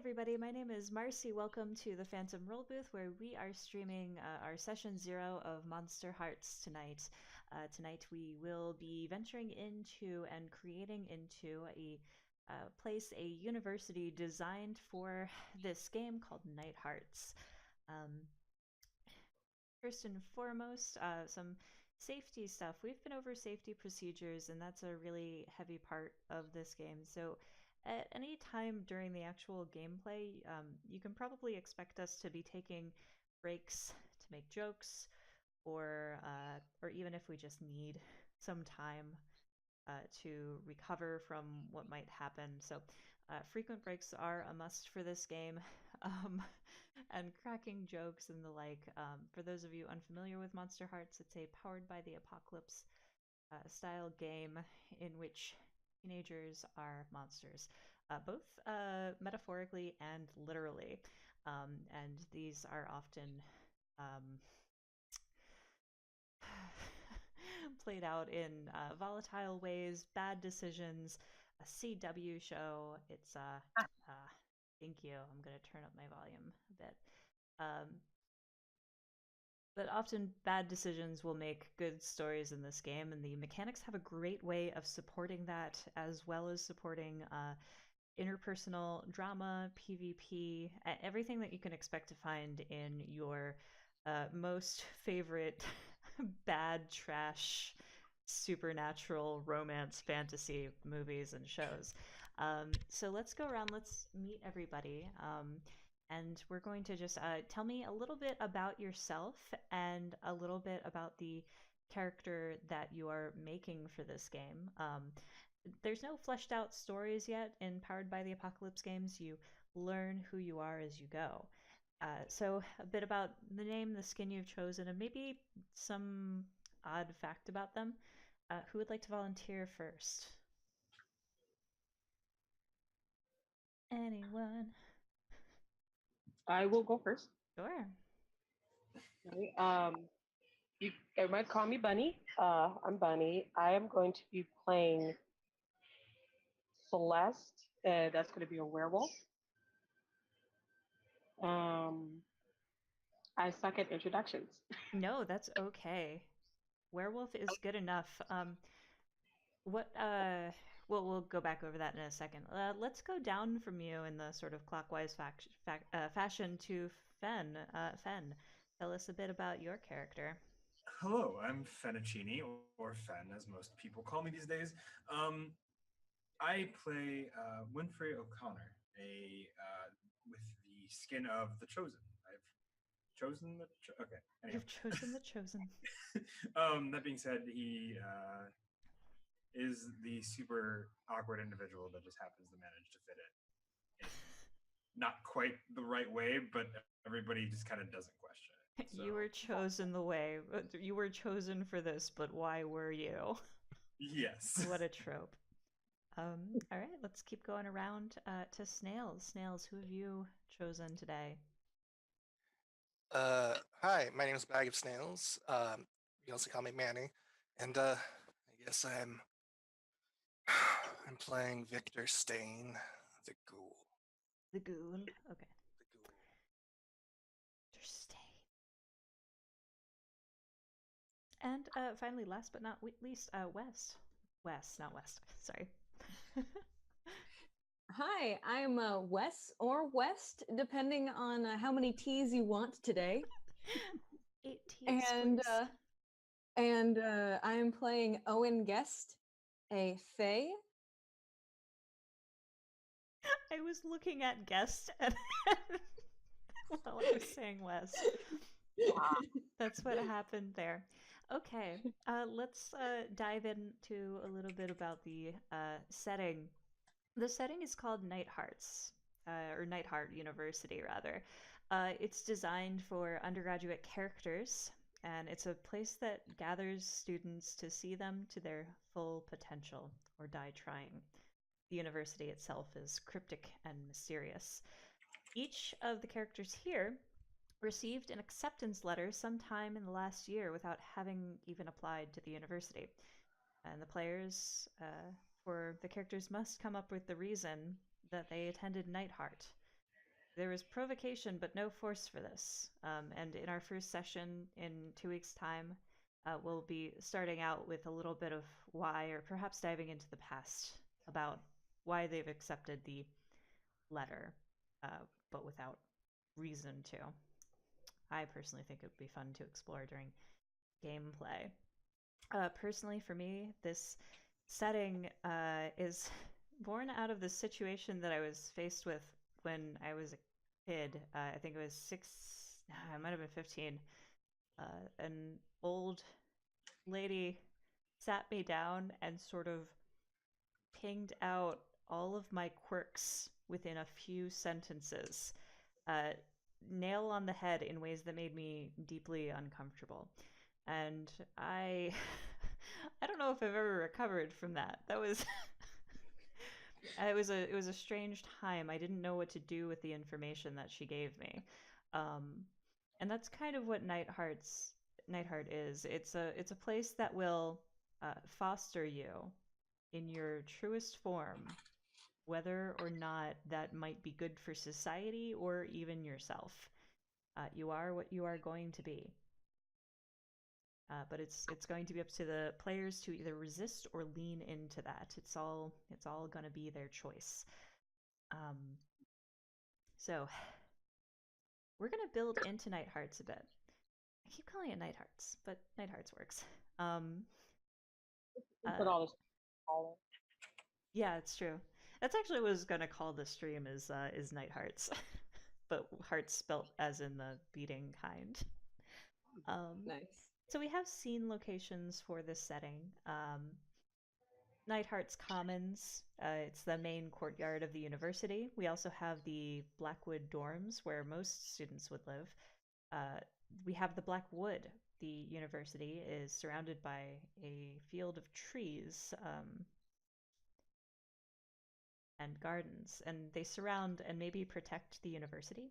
everybody. My name is Marcy. Welcome to the Phantom Roll Booth, where we are streaming our session 0 of Monster Hearts tonight. Tonight, we will be venturing into and creating into a place, a university designed for this game called Night Hearts. Um, First and foremost, some safety stuff. We've been over safety procedures, and that's a really heavy part of this game. So, at any time during the actual gameplay, you can probably expect us to be taking breaks to make jokes, or even if we just need some time to recover from what might happen. So, frequent breaks are a must for this game, um, and cracking jokes and the like. For those of you unfamiliar with Monster Hearts, it's a powered by the apocalypse style game in which teenagers are monsters, both metaphorically and literally. And these are often um, played out in volatile ways, bad decisions, a CW show. Thank you. I'm going to turn up my volume a bit. Um, but often bad decisions will make good stories in this game, and the mechanics have a great way of supporting that, as well as supporting interpersonal drama, PvP, everything that you can expect to find in your most favorite bad trash supernatural romance fantasy movies and shows. So let's go around, let's meet everybody. And we're going to just tell me a little bit about yourself and a little bit about the character that you are making for this game. There's no fleshed out stories yet in Powered by the Apocalypse games. You learn who you are as you go. So, a bit about the name, the skin you've chosen, and maybe some odd fact about them. Who would like to volunteer first? Anyone? I will go first. Sure. Okay. You might call me Bunny. I'm Bunny. I am going to be playing Celeste. That's going to be a werewolf. I suck at introductions. No, that's okay. Werewolf is good enough. What, we'll go back over that in a second. Let's go down from you in the sort of clockwise fashion to Fen. Fen, tell us a bit about your character. Hello, I'm Fennicini, or Fen, as most people call me these days. I play Winfrey O'Connor, with the skin of the Chosen. I've chosen the okay. Anyhow. You've chosen the Chosen. That being said, he is the super awkward individual that just happens to manage to fit it. Not quite the right way, but everybody just kind of doesn't question it. So. You were chosen the way. You were chosen for this, but why were you? Yes. What a trope. All right, let's keep going around to Snails. Snails, who have you chosen today? Hi, my name is Bag of Snails. You also call me Manny, and I guess I'm playing Victor Stain, the ghoul. The Goon. Okay. The ghoul. Victor Stain. And finally, last but not least, West. West, not West. Sorry. Hi, I'm Wes or West, depending on how many T's you want today. 8 T's, And please. I am playing Owen Guest, a Fae. I was looking at Guest and while I was saying West. That's what happened there. Okay, let's dive into a little bit about the setting. The setting is called Night Hearts, or Night Heart University, rather. It's designed for undergraduate characters, and it's a place that gathers students to see them to their full potential or die trying. The university itself is cryptic and mysterious. Each of the characters here received an acceptance letter sometime in the last year without having even applied to the university. And the players, for the characters, must come up with the reason that they attended Nightheart. there was provocation, but no force for this. And in our first session in 2 weeks' time, we'll be starting out with a little bit of why, or perhaps diving into the past about why they've accepted the letter, but without reason to. I personally think it would be fun to explore during gameplay. Personally, for me, this setting is born out of the situation that I was faced with when I was a kid. I think it was I might have been 15. An old lady sat me down and sort of pinged out all of my quirks within a few sentences. Uh, Nail on the head in ways that made me deeply uncomfortable. And I I don't know if I've ever recovered from that. That was it was a strange time. I didn't know what to do with the information that she gave me. And that's kind of what Nightheart is. It's a place that will foster you in your truest form, whether or not that might be good for society or even yourself. You are what you are going to be. But it's going to be up to the players to either resist or lean into that. It's all going to be their choice. So we're going to build into Nighthearts a bit. I keep calling it Nighthearts, but Nighthearts works. Put all this. Yeah, it's true. That's actually what I was going to call the stream is Nighthearts, but hearts spelt as in the beating kind. Nice. So we have scene locations for this setting. Nightheart's Commons, it's the main courtyard of the university. We also have the Blackwood dorms, where most students would live. We have the Blackwood. The university is surrounded by a field of trees and gardens, and they surround and maybe protect the university.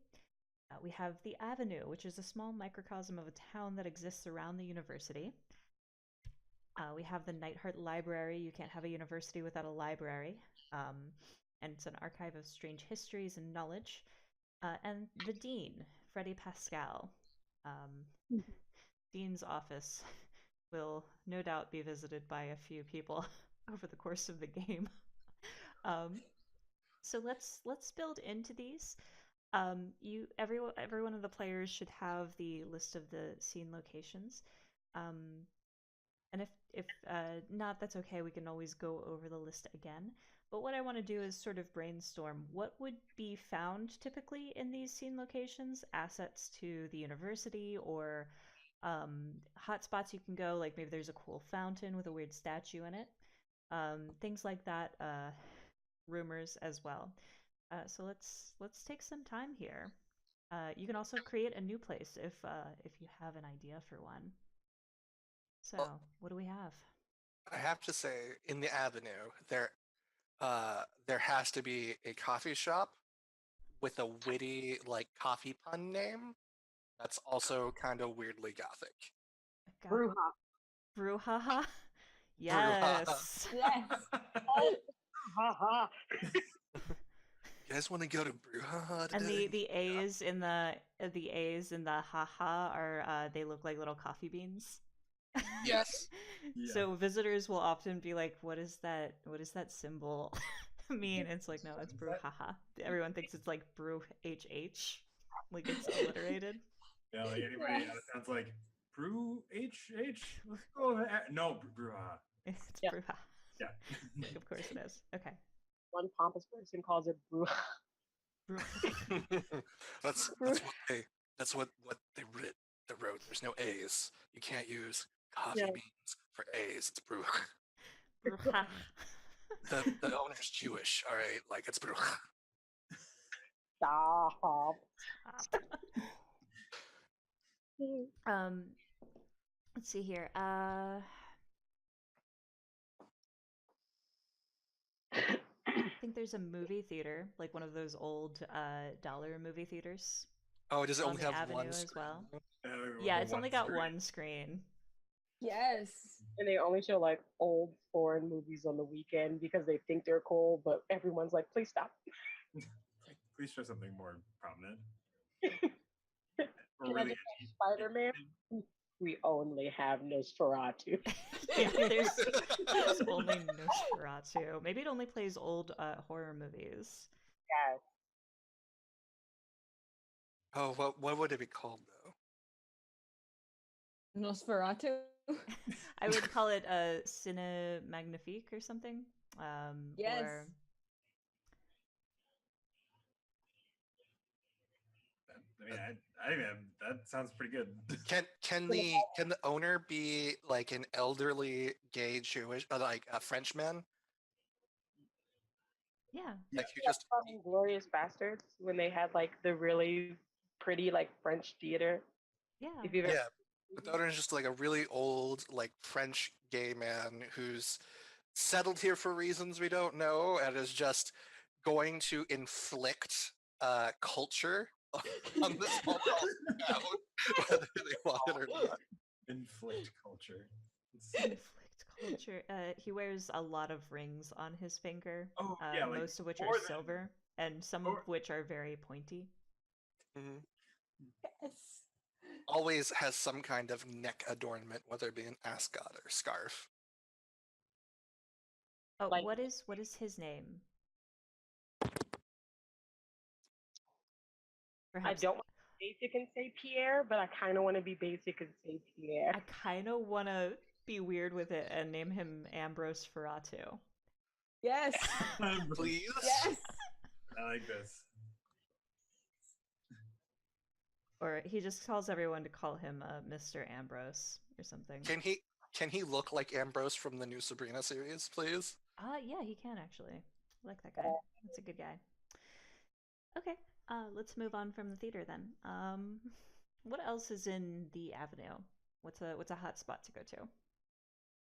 We have the Avenue, which is a small microcosm of a town that exists around the university. We have the Nightheart Library. You can't have a university without a library. And it's an archive of strange histories and knowledge. And the Dean, Freddie Pascal. Dean's office will no doubt be visited by a few people over the course of the game. So let's build into these. Every one of the players should have the list of the scene locations. And if not, that's okay. We can always go over the list again. But what I want to do is sort of brainstorm what would be found typically in these scene locations, assets to the university, or hotspots you can go, like maybe there's a cool fountain with a weird statue in it. Things like that, rumors as well. So let's take some time here. You can also create a new place if you have an idea for one. So, what do we have? I have to say, in the Avenue, there has to be a coffee shop with a witty, like, coffee pun name that's also kind of weirdly gothic. Bruja. Brouhaha? Yes. Yes. Ha ha. You guys want to go to Bruja And today? the A's in the haha are they look like little coffee beans. Yes. Yeah. So visitors will often be like, "What is that? What does that symbol mean?" It's like, no, it's brouhaha. Everyone thinks it's like brew HH, like it's alliterated. Yeah, like anybody sounds like brew HH. Let's go with that. No, bruja. It's Yeah. brouhaha. Yeah. Like, of course it is. Okay. One pompous person calls it bruja. that's what they wrote. There's no A's. You can't use coffee Yeah. beans for A's. It's Bruja. Brouhaha. The owner's Jewish. All right, like it's Bruja. Stop. Let's see here. I think there's a movie theater, like one of those old dollar movie theaters. Oh, does it On only the have one Avenue as screen? well. Uh, Yeah, the it's only got screen. one screen. Yes. And they only show like old foreign movies on the weekend because they think they're cool, but everyone's like, please stop. Please show something more prominent. Or Can I really just edgy. have Spider-Man? We only have Nosferatu. Yeah, there's only Nosferatu. Maybe it only plays old horror movies. Yes. Oh, what would it be called though? Nosferatu. I would call it a Cine Magnifique or something. Yes. Or I mean, I think that sounds pretty good. Can the owner be like an elderly gay Jewish like a Frenchman? yeah. Like you Yeah, just from Glorious Bastards when they had like the really pretty like French theater. Yeah. If you've yeah, but the owner is just like a really old like French gay man who's settled here for reasons we don't know and is just going to inflict culture on this small town, whether they want it or not. Inflict culture. Inflict culture. He wears a lot of rings on his finger. Oh, yeah, like, most of which more are than- silver, and some more- of which are very pointy. Mhm. Yes. Always has some kind of neck adornment, whether it be an ascot or scarf. Oh, Like- what is his name? I Perhaps don't want to be basic and say Pierre, but I kind of want to be basic and say Pierre. I kind of want to be weird with it and name him Ambrose Ferratu. Yes. Please? Yes. I like this. Or he just calls everyone to call him Mr. Ambrose or something. Can he look like Ambrose from the new Sabrina series, please? Yeah, he can actually. I like that guy. That's a good guy. Okay, let's move on from the theater then. What else is in the Avenue? What's a hot spot to go to?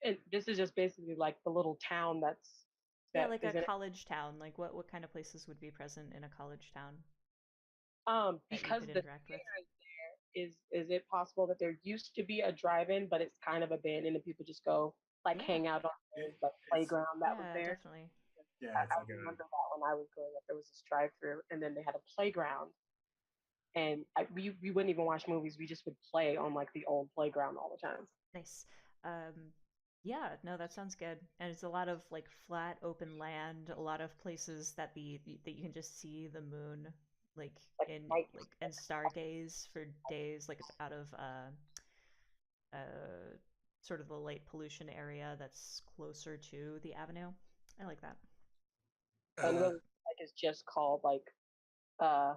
And this is just basically like the little town Yeah, that like is a in it. college town. Like what kind of places would be present in a college town that you Because could the interact with? theater is it possible that there used to be a drive-in, but it's kind of abandoned and people just go like Yeah. hang out on the like playground that was Yeah, there? definitely. Yeah, I, it's I like a remember that when I was growing up, there was this drive-through, and then they had a playground, and we wouldn't even watch movies. We just would play on like the old playground all the time. Nice. Yeah, no, that sounds good. And it's a lot of like flat open land, a lot of places that that you can just see the moon like Like in night. like and stargaze for days. Like it's out of sort of the light pollution area that's closer to the avenue. I like that. And Uh, really, like it's just called like uh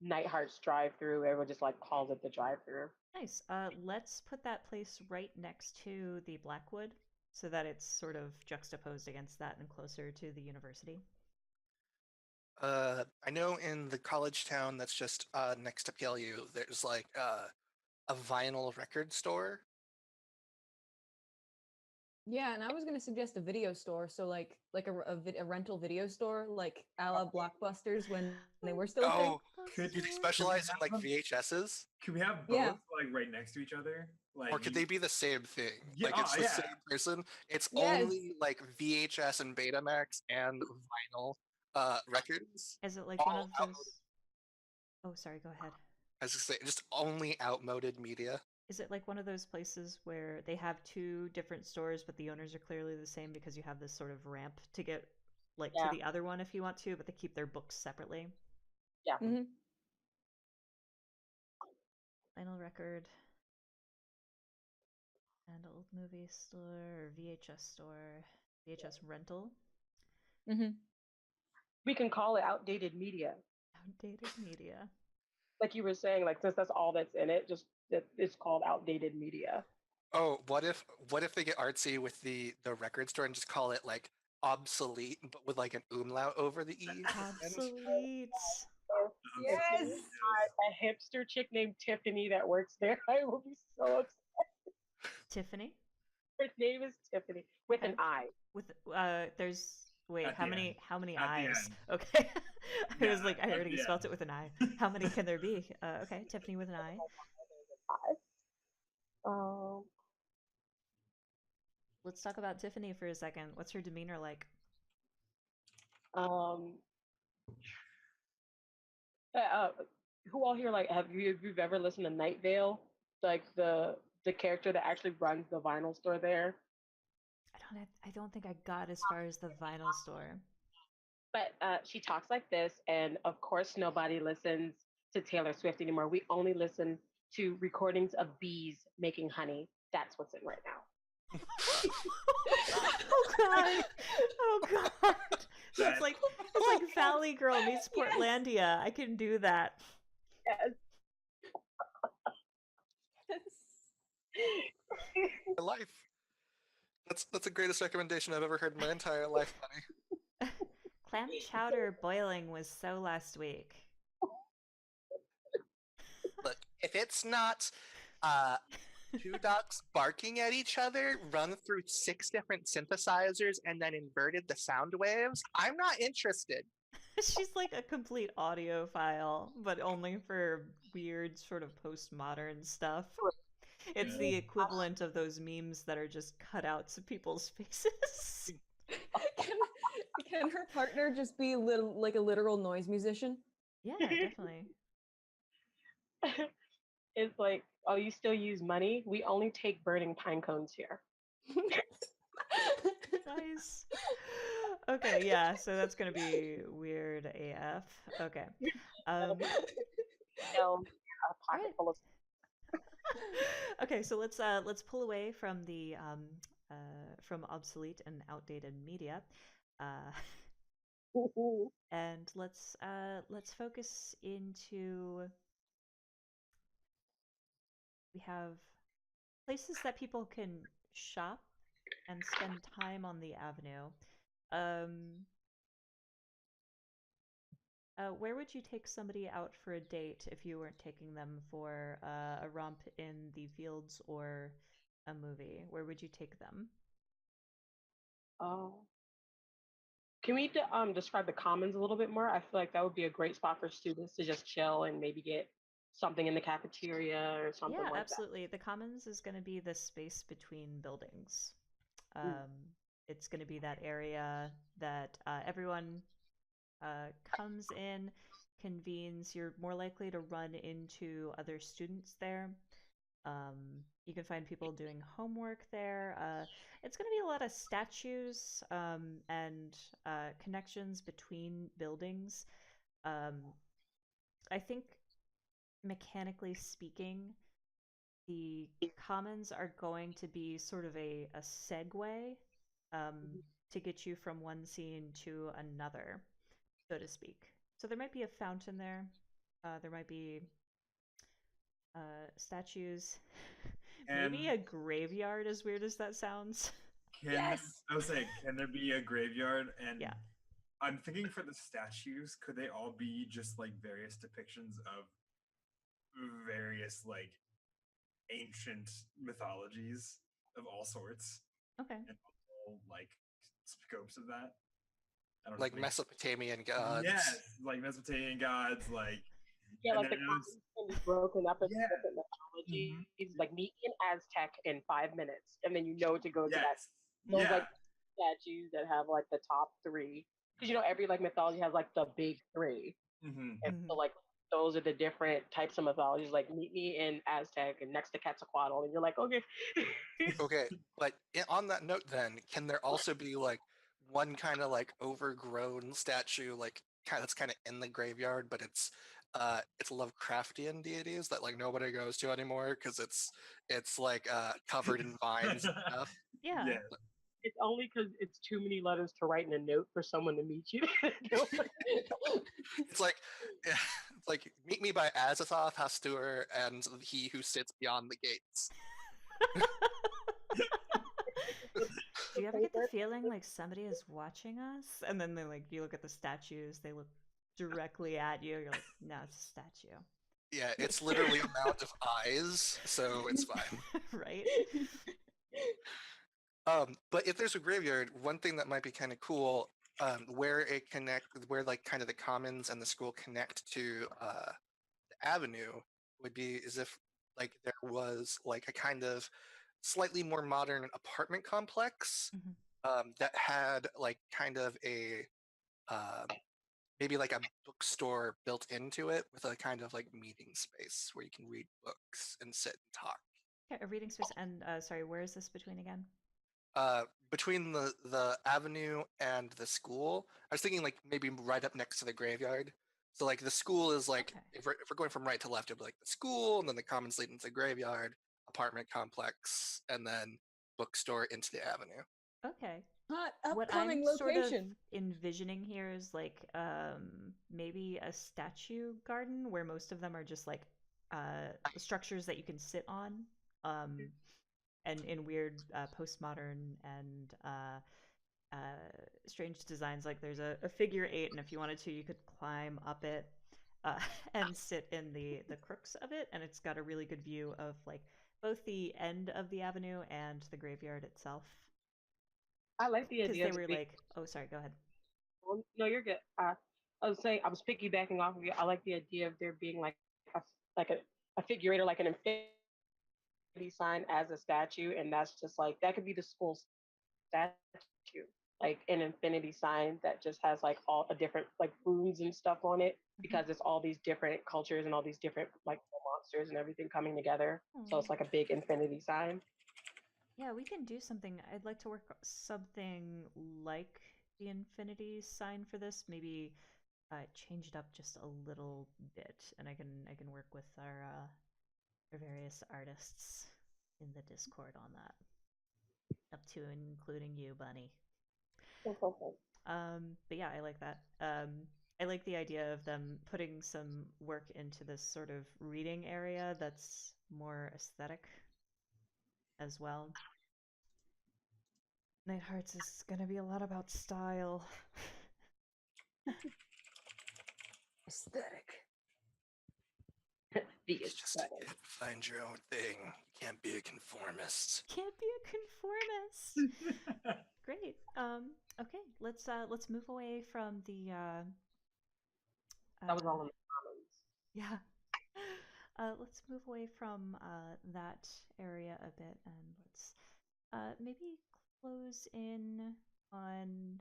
Nightheart's drive-through. Everyone just like calls it the drive-through. Nice. Let's put that place right next to the Blackwood so that it's sort of juxtaposed against that and closer to the university. I know in the college town that's just next to PLU, there's like a vinyl record store. Yeah, and I was gonna suggest a video store, so like a rental video store, like a la Blockbusters when they were still a thing. Oh, Could do they you specialize in like have them? VHSs? Can we have both Yeah. like right next to each other? Like, Or could they be the same thing? Yeah, Like it's the yeah. same person. It's Yes. only like VHS and Betamax and vinyl records. Is it like one All of out- those? Oh, sorry, go ahead. I was gonna say just only outmoded media. Is it like one of those places where they have two different stores, but the owners are clearly the same because you have this sort of ramp to get like Yeah. to the other one if you want to, but they keep their books separately? Yeah. Hmm. Vinyl record and old movie store or VHS store, VHS rental, Hmm. We can call it outdated media. outdated media. Like you were saying, like since that's all that's in it, just that it's called outdated media. Oh, what if they get artsy with the record store and just call it like obsolete, but with like an umlaut over the e? at the end? Obsolete. So Yes. a hipster chick named Tiffany that works there, I will be so upset. Tiffany Her name is Tiffany with an Okay. I. with there's wait, At how the many end. how many At the eyes? end. Okay. I Yeah, was like, I at already the spelt end. it with an I. How many can there be? Okay, Tiffany with an I. Um, Let's talk about Tiffany for a second. What's her demeanor like? um, Uh, who all here like have you've ever listened to Night Vale? Like the character that actually runs the vinyl store there. I don't think I got as far as the vinyl store. But she talks like this, and of course, nobody listens to Taylor Swift anymore. We only listen to recordings of bees making honey. That's what's in right now. Oh god. Oh god. So That it's like Valley Girl meets Yes. Portlandia. I can do that. Yes. My life. That's the greatest recommendation I've ever heard in my entire life, honey. Clam chowder boiling was so last week. Look, if it's not two ducks barking at each other, run through 6 different synthesizers, and then inverted the sound waves, I'm not interested. She's like a complete audiophile, but only for weird sort of postmodern stuff. It's Yeah. the equivalent of those memes that are just cutouts of people's faces. Can her partner just be like a literal noise musician? Yeah, definitely. It's like, oh, you still use money? We only take burning pine cones here. Nice. Okay, yeah, so that's gonna be weird AF. Okay. You a pocket Alright. full of. Okay, so let's pull away from the from obsolete and outdated media. Uh and let's focus into we have places that people can shop and spend time on the avenue. Um, where would you take somebody out for a date if you weren't taking them for a romp in the fields or a movie? Where would you take them? Oh. Can we describe the commons a little bit more? I feel like that would be a great spot for students to just chill and maybe get something in the cafeteria or something Yeah, like absolutely. The Commons is going to be the space between buildings. that. Mm. It's going to be that area that everyone comes in, convenes. You're more likely to run into other students there. You can find people doing homework there. It's going to be a lot of statues and connections between buildings. Um, I think, mechanically speaking, the commons are going to be sort of a segue to get you from one scene to another, so to speak. So there might be a fountain there. There might be statues. Maybe And a graveyard, as weird as that sounds. Yes. I would say, can there be a graveyard? And Yeah. I'm thinking for the statues, could they all be just like various depictions of various like ancient mythologies of all sorts Okay. and all like scopes of that? I don't know. Like Mesopotamian gods. Yes, like Mesopotamian gods, like Yeah, and like then the it was commons can be broken up into yeah. different mythologies. Mhm. Like meet me an Aztec in 5 minutes, and then you know to go to that. Yes. Those Yeah. like statues that have like the top three, because every like mythology has like the big three, Mm-hmm. and so Mhm. like those are the different types of mythologies. Like meet me in Aztec and next to Quetzalcoatl, and you're like, okay. Okay, but on that note, then, can there also be like one kind of like overgrown statue, like that's kind of in the graveyard, but it's Lovecraftian deities that like nobody goes to anymore because it's like covered in vines and stuff. Yeah. Yeah. It's only because it's too many letters to write in a note for someone to meet you. It's like it's like meet me by Azathoth, Hastur, and he who sits beyond the gates. Do you ever get the feeling like somebody is watching us? And then you look at the statues, they look directly at you. You're like, no, it's a statue. Yeah, it's literally amount of eyes, so it's fine. Right? But if there's a graveyard, one thing that might be kind of cool, where like kind of the commons and the school connect to the avenue would be as if like there was like a kind of slightly more modern apartment complex Mhm. that had like kind of a maybe like a bookstore built into it with a kind of like meeting space where you can read books and sit and talk. Yeah, a reading space. And sorry, where is this between again? Between the avenue and the school, I was thinking like maybe right up next to the graveyard. So like the school is like Okay. if we're going from right to left, it'll be like the school, and then the commons lead into the graveyard, apartment complex, and then bookstore into the avenue. Okay. Hot What upcoming I'm sort of location. envisioning here is like maybe a statue garden where most of them are just like structures that you can sit on. Um and in weird postmodern and strange designs. Like there's a figure eight, and if you wanted to, you could climb up it uh, and sit in the crooks of it, and it's got a really good view of like both the end of the avenue and the graveyard itself. I like the Because idea they of it were being. like, oh, sorry, go ahead. No, you're good. I was saying I was piggybacking off of you. I like the idea of there being a like a figure eight or like an infinity sign as a statue, and that's just like that could be the school statue, like an infinity sign that just has like all a different like runes and stuff on it Mhm. because it's all these different cultures and all these different like monsters and everything coming together. So Aw. it's like a big infinity sign. Yeah, we can do something. I'd like to work something like the infinity sign for this. Maybe change it up just a little bit, and I can work with our various artists in the Discord on that, up to and including you, Bunny. But yeah, I like that. I like the idea of them putting some work into this sort of reading area that's more aesthetic as well. Night Hearts is gonna be a lot about style. Aesthetic. The It's just a aesthetic. kid. Find your own thing. You can't be a conformist. Can't be a conformist. Great. Let's move away from the That was all uh in the comments. yeah. Let's move away from that area a bit, and let's maybe close in on.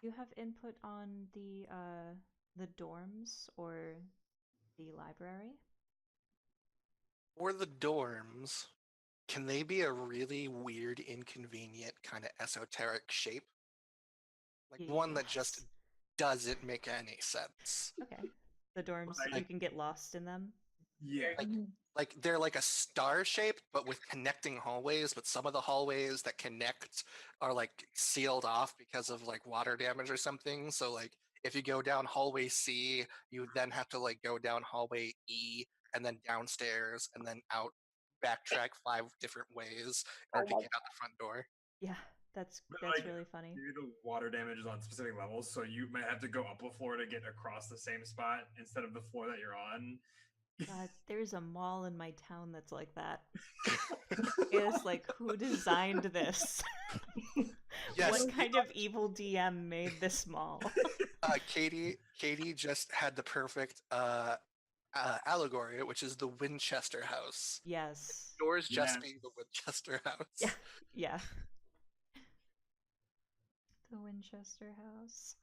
You have input on the dorms or the library? Or the dorms, can they be a really weird, inconvenient, kind of esoteric shape? Like one that just Yes. doesn't make any sense. Okay. The dorms, you Like, can get lost in them. yeah. Like Mhm. like they're like a star shape, but with connecting hallways, but some of the hallways that connect are like sealed off because of like water damage or something. So like if you go down hallway C, you then have to like go down hallway E and then downstairs and then out backtrack 5 different ways in Oh order to my get out the front door. Yeah, But that's like really funny. maybe the water damage is on specific levels, so you might have to go up a floor to get across the same spot instead of the floor that you're on. God, there's a mall in my town that's like that. It's like, who designed this? Yes, What kind of evil DM made this mall? Katie just had the perfect allegory, which is the Winchester House. Yes. Doors just Yes. being the Winchester House. Yeah. Yeah. The Winchester House.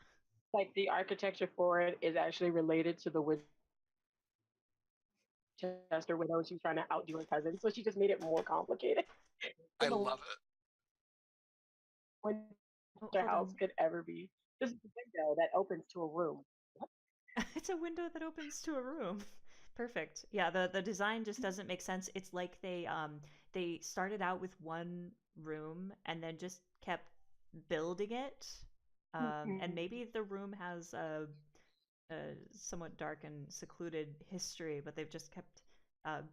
Like the architecture for it is actually related to the Winchester widow. She's trying to outdo her cousin, so she just made it more complicated. I The love it. Oh, Winchester hold house on. could ever be. This is a window that opens to a room. It's a window that opens to a room. Perfect. Yeah, the design just doesn't make sense. It's like they started out with one room and then just kept building it. And maybe the room has a somewhat dark and secluded history, but they've just kept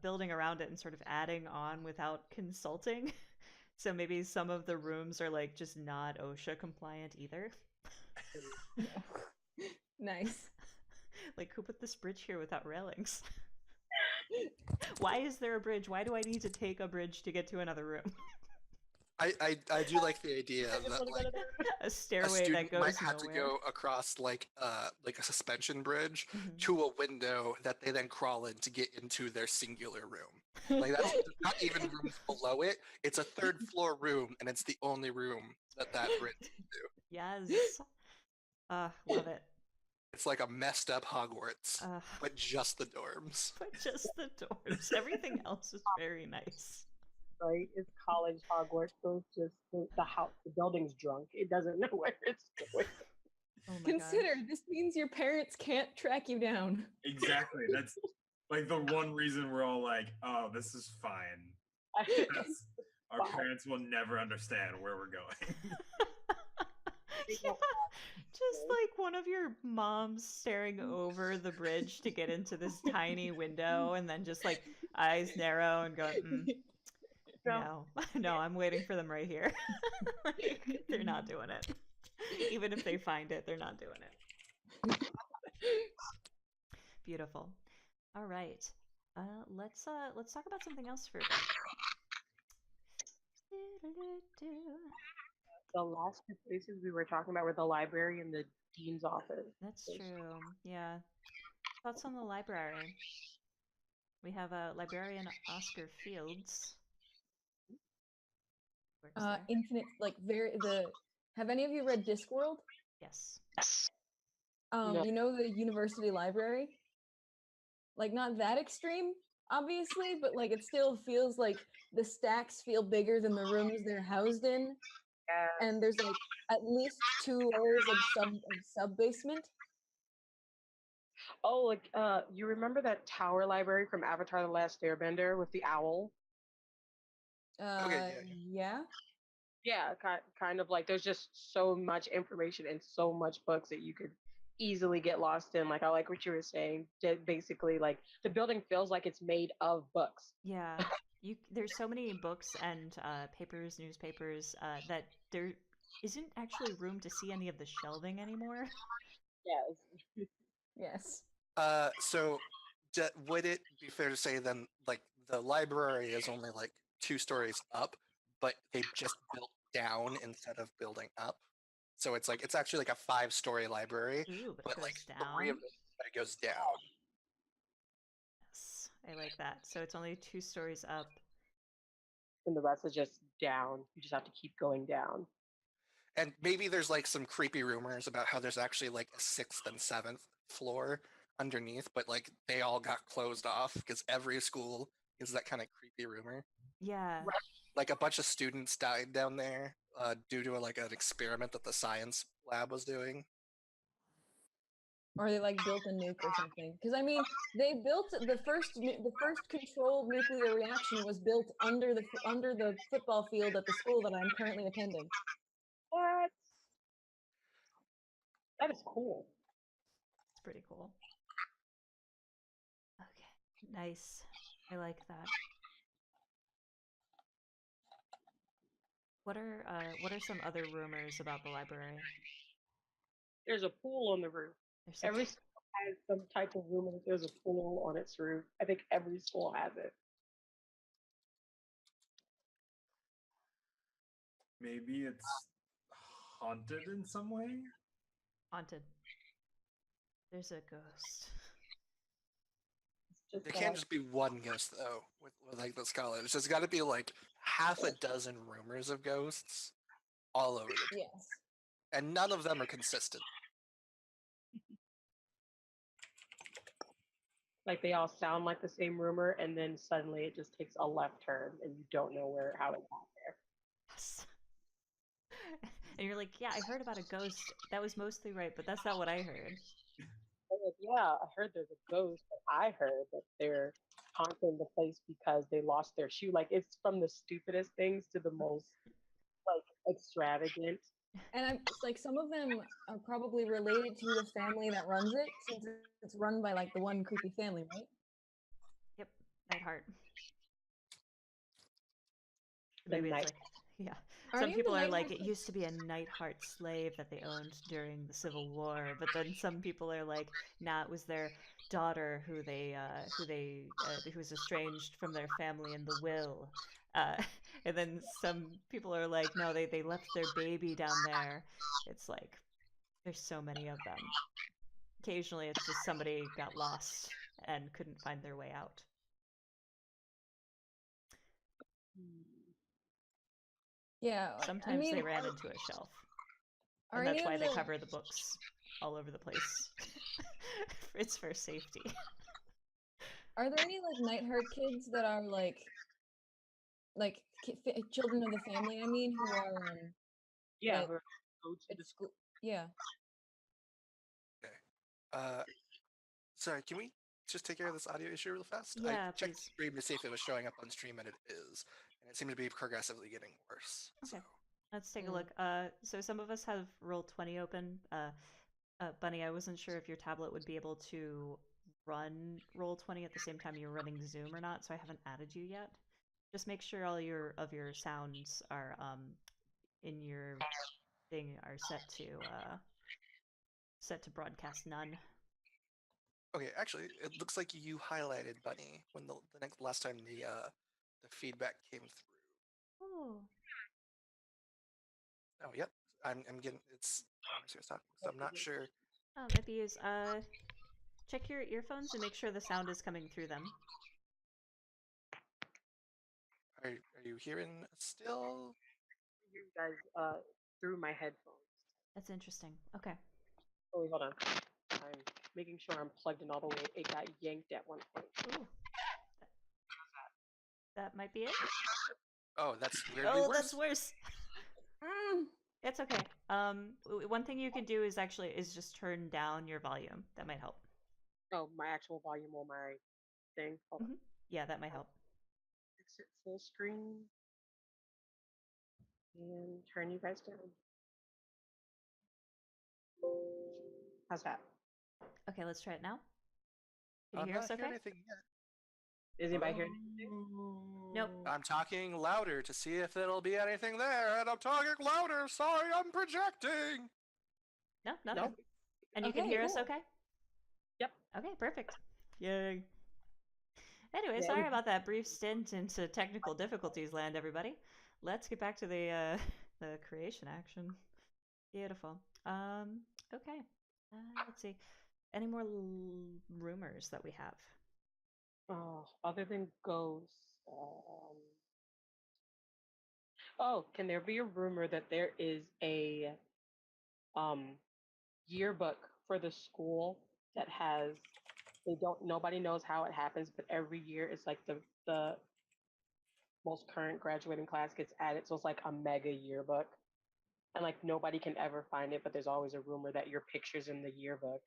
building around it and sort of adding on without consulting. So maybe some of the rooms are like just not OSHA compliant either. Nice. Like, who put this bridge here without railings? Why is there a bridge? Why do I need to take a bridge to get to another room? I do like the idea that like A a stairway that student goes might have to nowhere. go across like a suspension bridge Mhm. to a window that they then crawl in to get into their singular room. Like that's not even rooms below it. It's a third floor room, and it's the only room that bridge can do. Yes. Love it. It's like a messed up Hogwarts, Uh, but just the dorms. but just the doors. Everything else is very nice. Right? It's college Hogwarts, so it's just the house, the building's drunk. It doesn't know where it's going. Oh my Consider gosh. this means your parents can't track you down. Exactly. That's like the one reason we're all like, oh, this is fine. Because our Fine. parents will never understand where we're going. They Yeah, don't just like one of your moms staring over the bridge to get into this tiny window and then just like eyes narrow and going, no, no, I'm waiting for them right here. Like, they're not doing it. Even if they find it, they're not doing it. Beautiful. All right. Let's talk about something else for a bit. The last two places we were talking about were the library and the dean's office. That's true. Yeah. Thoughts on the library? We have a librarian, Oscar Fields. Works there. Infinite, like have any of you read Discworld? Yes. No. You know the university library? Like not that extreme, obviously, but like it still feels like the stacks feel bigger than the rooms they're housed in. And there's like at least 2 layers of sub basement. Oh, like you remember that tower library from Avatar: The Last Airbender with the owl? Okay, Yeah. Yeah, kind of like there's just so much information and so much books that you could easily get lost in. Like I like what you were saying. Basically, like the building feels like it's made of books. Yeah. There's so many books and papers, newspapers, that there isn't actually room to see any of the shelving anymore. Yes. Yes. So would it be fair to say then, like the library is only like 2 stories up, but they just built down instead of building up? So it's like it's actually like a 5-story library, Ooh, but it but like goes 3 down. of them, but it goes down. Yes, I like that. So it's only 2 stories up. And the rest is just down. You just have to keep going down. And maybe there's like some creepy rumors about how there's actually like a 6th and 7th floor underneath, but like they all got closed off because every school is that kind of creepy rumor. Yeah. Like a bunch of students died down there due to like an experiment that the science lab was doing. Or they like built a nuke or something. Because I mean, they built the first controlled nuclear reaction was built under the football field at the school that I'm currently attending. What? That is cool. It's pretty cool. Okay. Nice. I like that. What are some other rumors about the library? There's a pool on the roof. There's Every school has some type of room, and there's a pool on its roof. I think every school has it. Maybe it's haunted in some way. haunted. There's a ghost. It's There just can't just be one ghost though with like this college. There's got to be like half a dozen rumors of ghosts all over the place, Yes. and none of them are consistent. like they all sound like the same rumor, and then suddenly it just takes a left turn, and you don't know how it got there. Yes. And you're like, yeah, I heard about a ghost. That was mostly right, but that's not what I heard. Like, yeah, I heard there's a ghost, but I heard that they're haunting the place because they lost their shoe. Like it's from the stupidest things to the most like extravagant. And it's like some of them are probably related to the family that runs it, since it's run by like the one creepy family, right? Yep, Nightheart. The Maybe it's night. like, yeah. Are Some any of the people are like, Nighthearts it used to be a Nightheart slave that they owned during the Civil War, but then some people are like, nah, it was their daughter who was estranged from their family in the will. Uh, and then some people are like, no, they left their baby down there. It's like, there's so many of them. Occasionally, it's just somebody got lost and couldn't find their way out. Yeah. Sometimes I mean, they ran into a shelf. Are And that's any why of they the cover the books all over the place. It's for safety. are there any like Nightheart kids that are children of the family? I mean, who are Yeah, like or go to at the school? Yeah. Okay. Uh, sorry, can we just take care of this audio issue real fast? I Yeah, checked the please. stream to see if it was showing up on stream, and it is. And it seemed to be progressively getting worse. So, Okay. Let's take a Mm. look. So some of us have Roll20 open. Bunny, I wasn't sure if your tablet would be able to run Roll20 at the same time you're running Zoom or not, so I haven't added you yet. Just make sure all your sounds are in your thing are set to broadcast none. okay, actually, it looks like you highlighted Bunny when the last time the feedback came through. Oh. Oh, yep. I'm getting it's. Let me see what's talking. So I'm not sure. If you use check your earphones and make sure the sound is coming through them. Are you hearing still? you guys through my headphones. That's interesting. Okay. Oh, wait, hold on. I'm making sure I'm plugged in all the way. It got yanked at one point. Ooh. That might be it. Oh, that's weirdly Oh, worse. that's worse. Mm. It's okay. One thing you can do is just turn down your volume. That might help. Oh, my actual volume on my thing. Hold on. Yeah, that might help. Exit full screen. And turn you guys down. How's that? Okay, let's try it now. Can you I'm hear not us okay? hearing anything yet. Is anybody hearing anything? Nope. I'm talking louder to see if there'll be anything there, and I'm talking louder. Sorry, I'm projecting. No, nothing. Nope. And you can Okay, hear us cool. okay? Yep. Okay, perfect. Yay. Anyway, Yeah, sorry about that brief stint into technical difficulties land, everybody. Let's get back to the the creation action. Beautiful. Okay. Let's see. Any more rumors that we have? Oh, other than ghosts. Oh, can there be a rumor that there is a um yearbook for the school that has nobody knows how it happens, but every year it's like the most current graduating class gets added, so it's like a mega yearbook. And like nobody can ever find it, but there's always a rumor that your picture's in the yearbook.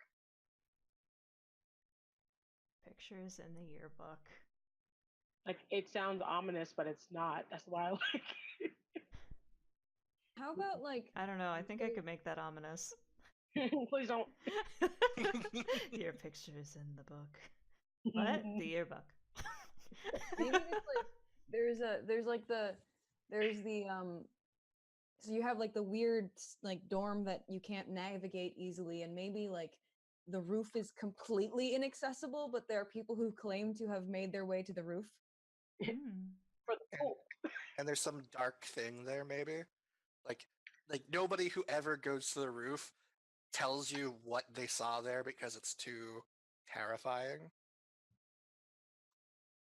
Pictures in the yearbook. Like it sounds ominous, but it's not. That's why I like How about like I don't know. I think I could make that ominous. please don't. Your pictures in the book. What? The yearbook. maybe it's like there's the so you have like the weird like dorm that you can't navigate easily, and maybe like the roof is completely inaccessible, but there are people who claim to have made their way to the roof. For the pool. And there's some dark thing there, maybe. Like, nobody who ever goes to the roof tells you what they saw there because it's too terrifying.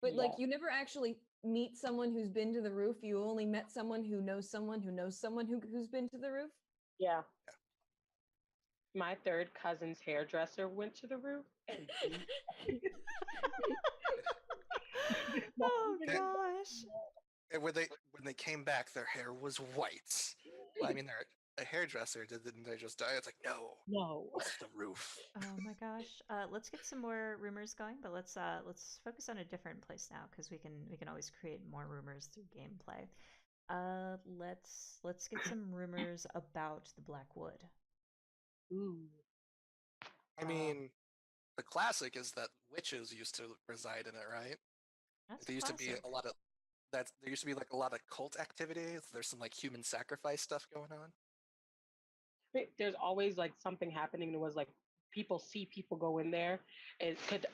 But Yeah. like you never actually meet someone who's been to the roof. You only met someone who knows someone who knows someone who's been to the roof. Yeah. My third cousin's hairdresser went to the roof and Oh gosh. And when they came back, their hair was white. Well, I mean, they're a hairdresser. Didn't they just die? It's like, no, it's the roof. Oh my gosh. Let's get some more rumors going, but let's focus on a different place now because we can always create more rumors through gameplay. Let's get some rumors about the Blackwood. Ooh. I mean, the classic is that witches used to reside in it, right? That's There used to be classic. a lot of there used to be like a lot of cult activity. There's some like human sacrifice stuff going on. There's always like something happening. There was like people see people go in there.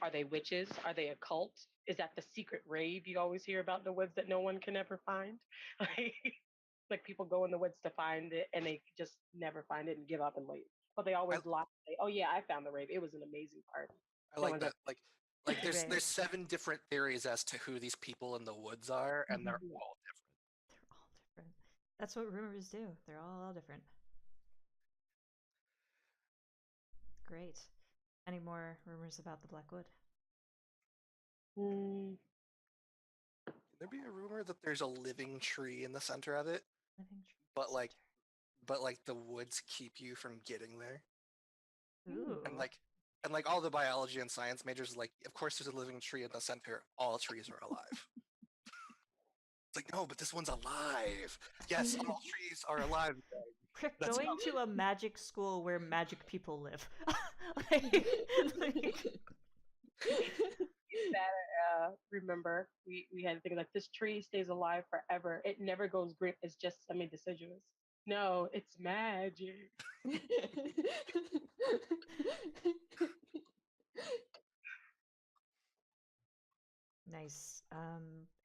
Are they witches? Are they a cult? Is that the secret rave you always hear about in the woods that no one can ever find? Like people go in the woods to find it and they just never find it and give up and leave. But they always lie. Say, "Oh yeah, I found the rave. It was an amazing party." I No like one's that. ever- Like Right. there's 7 different theories as to who these people in the woods are, and they're Mhm. all different. They're all different. That's what rumors do. They're all different. Great. Any more rumors about the Blackwood? Mm, Can there be a rumor that there's a living tree in the center of it, Living tree but like center. but like the woods keep you from getting there? Ooh. And like all the biology and science majors, like, of course there's a living tree in the center. All trees are alive. It's like, no, but this one's alive. Yes, all trees are alive. We're That's going how to a magic school where magic people live. like, that remember we had things like this tree stays alive forever. It never goes green. It's just semi-deciduous. No, it's magic. nice.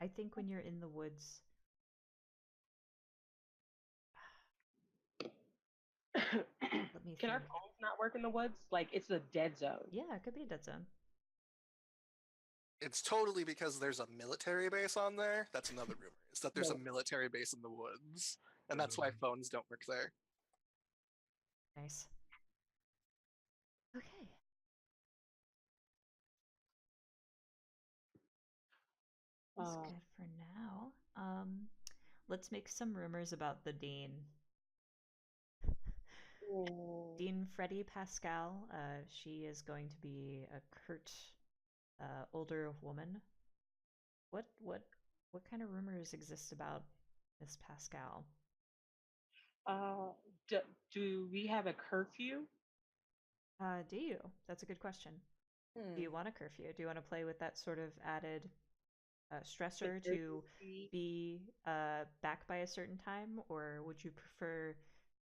I think when you're in the woods, let me Can our think. phones not work in the woods? Like it's a dead zone. Yeah, it could be a dead zone. it's totally because there's a military base on there. That's another rumor. Is that there's a military base in the woods, and that's why phones don't work there. Nice. Okay. That's good for now. Let's make some rumors about the dean. Dean Freddie Pascal. She is going to be a curt, older woman. What kind of rumors exist about Miss Pascal? Do we have a curfew? Do you? That's a good question. Do you want a curfew? Do you want to play with that sort of added stressor to be back by a certain time, or would you prefer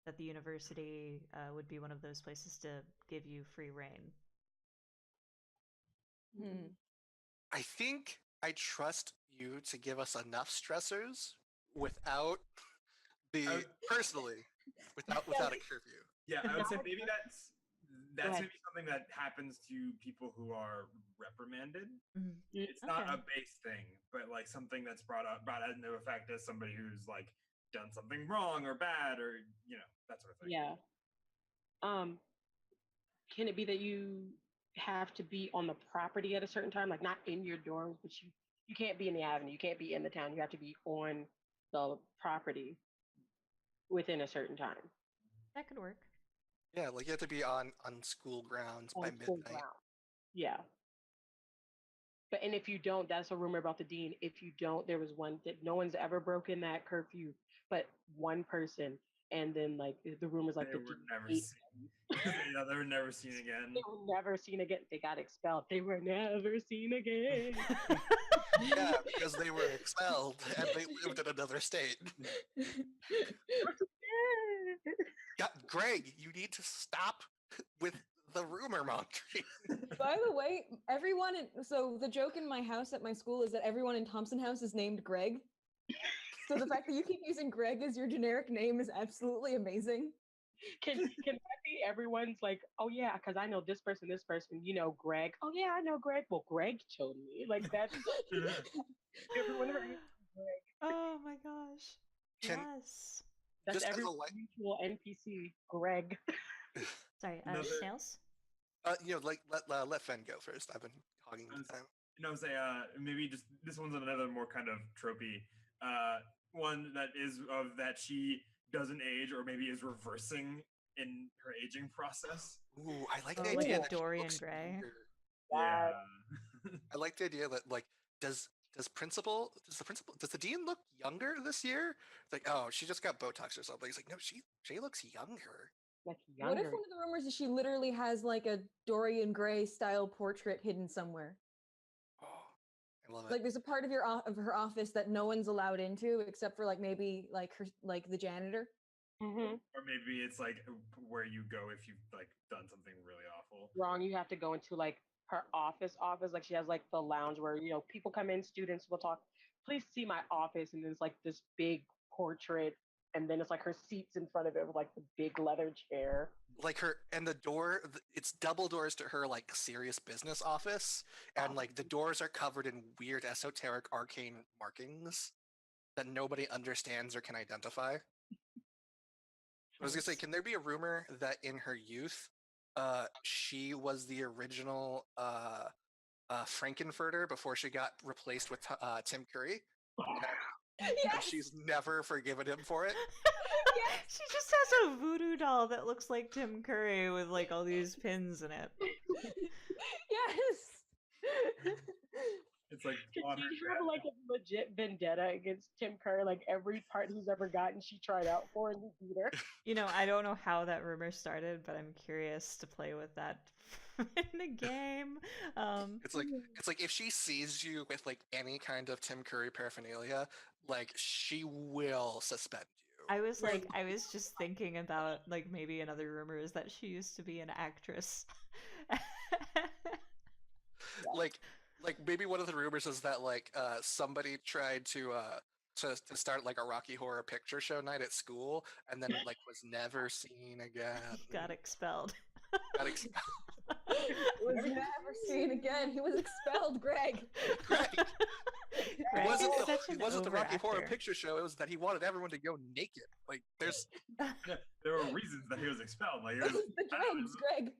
that the university would be one of those places to give you free reign? I think I trust you to give us enough stressors without the personally without a curfew. Yeah, I would say maybe that's ahead. maybe something that happens to people who are reprimanded. Mhm. It's not Okay. a base thing, but like something that's brought into effect as somebody who's like done something wrong or bad or that sort of thing. Yeah. Can it be that you have to be on the property at a certain time, like not in your dorms, but you can't be in the avenue, you can't be in the town, you have to be on the property within a certain time That could work. Yeah, like you have to be on school grounds by on school midnight. ground. Yeah. But and if you don't, that's a rumor about the dean. If you don't, there was one that no one's ever broken that curfew, but one person. And then like the rumors like They the were dean never ate seen. They were never seen again. They were never seen again. They got expelled. They were never seen again. Yeah, because they were expelled and they lived in another state. God, Greg, you need to stop with the rumor mongering. By the way, so the joke in my house at my school is that everyone in Thompson House is named Greg. So the fact that you keep using Greg as your generic name is absolutely amazing. Can that be everyone's like, oh yeah, because I know this person, Greg. Oh yeah, I know Greg. Well, Greg told me. Like that's everyone around Greg. Oh my gosh. Can- Yes. That's Just as every a light, mutual NPC, Greg. Sorry, Another- Snails? like let Fen go first. I've been hogging the time. Say maybe just this one's another more kind of tropey one that is of that she doesn't age or maybe is reversing in her aging process. Ooh, I like Oh, the like idea a that she Dorian looks Gray. younger. Yeah. I like the idea that like does the dean look younger this year? It's like, oh, she just got Botox or something. It's like, no, she looks younger. Like What if younger. one of the rumors is she literally has like a Dorian Gray style portrait hidden somewhere? Oh, I love it. Like there's a part of her office that no one's allowed into except for like maybe like her like the janitor. Or maybe it's like where you go if you've like done something really awful. Wrong. You have to go into like her office. Like she has like the lounge where people come in, students will talk. Please see my office, and there's like this big portrait, and then it's like her seats in front of it with like the big leather chair. Like her and the door, it's double doors to her like serious business office, and like the doors are covered in weird esoteric arcane markings that nobody understands or can identify. I was gonna say, can there be a rumor that in her youth, She was the original Frankenfurter before she got replaced with Tim Curry, and Yes. she's never forgiven him for it. Yes. She just has a voodoo doll that looks like Tim Curry with like all these pins in it. Yes. It's like Did on her she have like a legit vendetta against Tim Curry? Like every part he's ever gotten, she tried out for and he beat her. You know, I don't know how that rumor started, but I'm curious to play with that in a game. It's like if she sees you with like any kind of Tim Curry paraphernalia, like she will suspend you. I was like, I was just thinking about like maybe another rumor is that she used to be an actress. Like maybe one of the rumors is that like somebody tried to start like a Rocky Horror Picture Show night at school and then like was never seen again. Got expelled. Got expelled. Was never seen again. He was expelled, Greg. Greg. Greg It wasn't is such it an wasn't the Rocky Horror overactor. Picture Show. It was that he wanted everyone to go naked. Like there's Yeah, there were reasons that he was expelled. Like, it This was, is the drugs, Greg.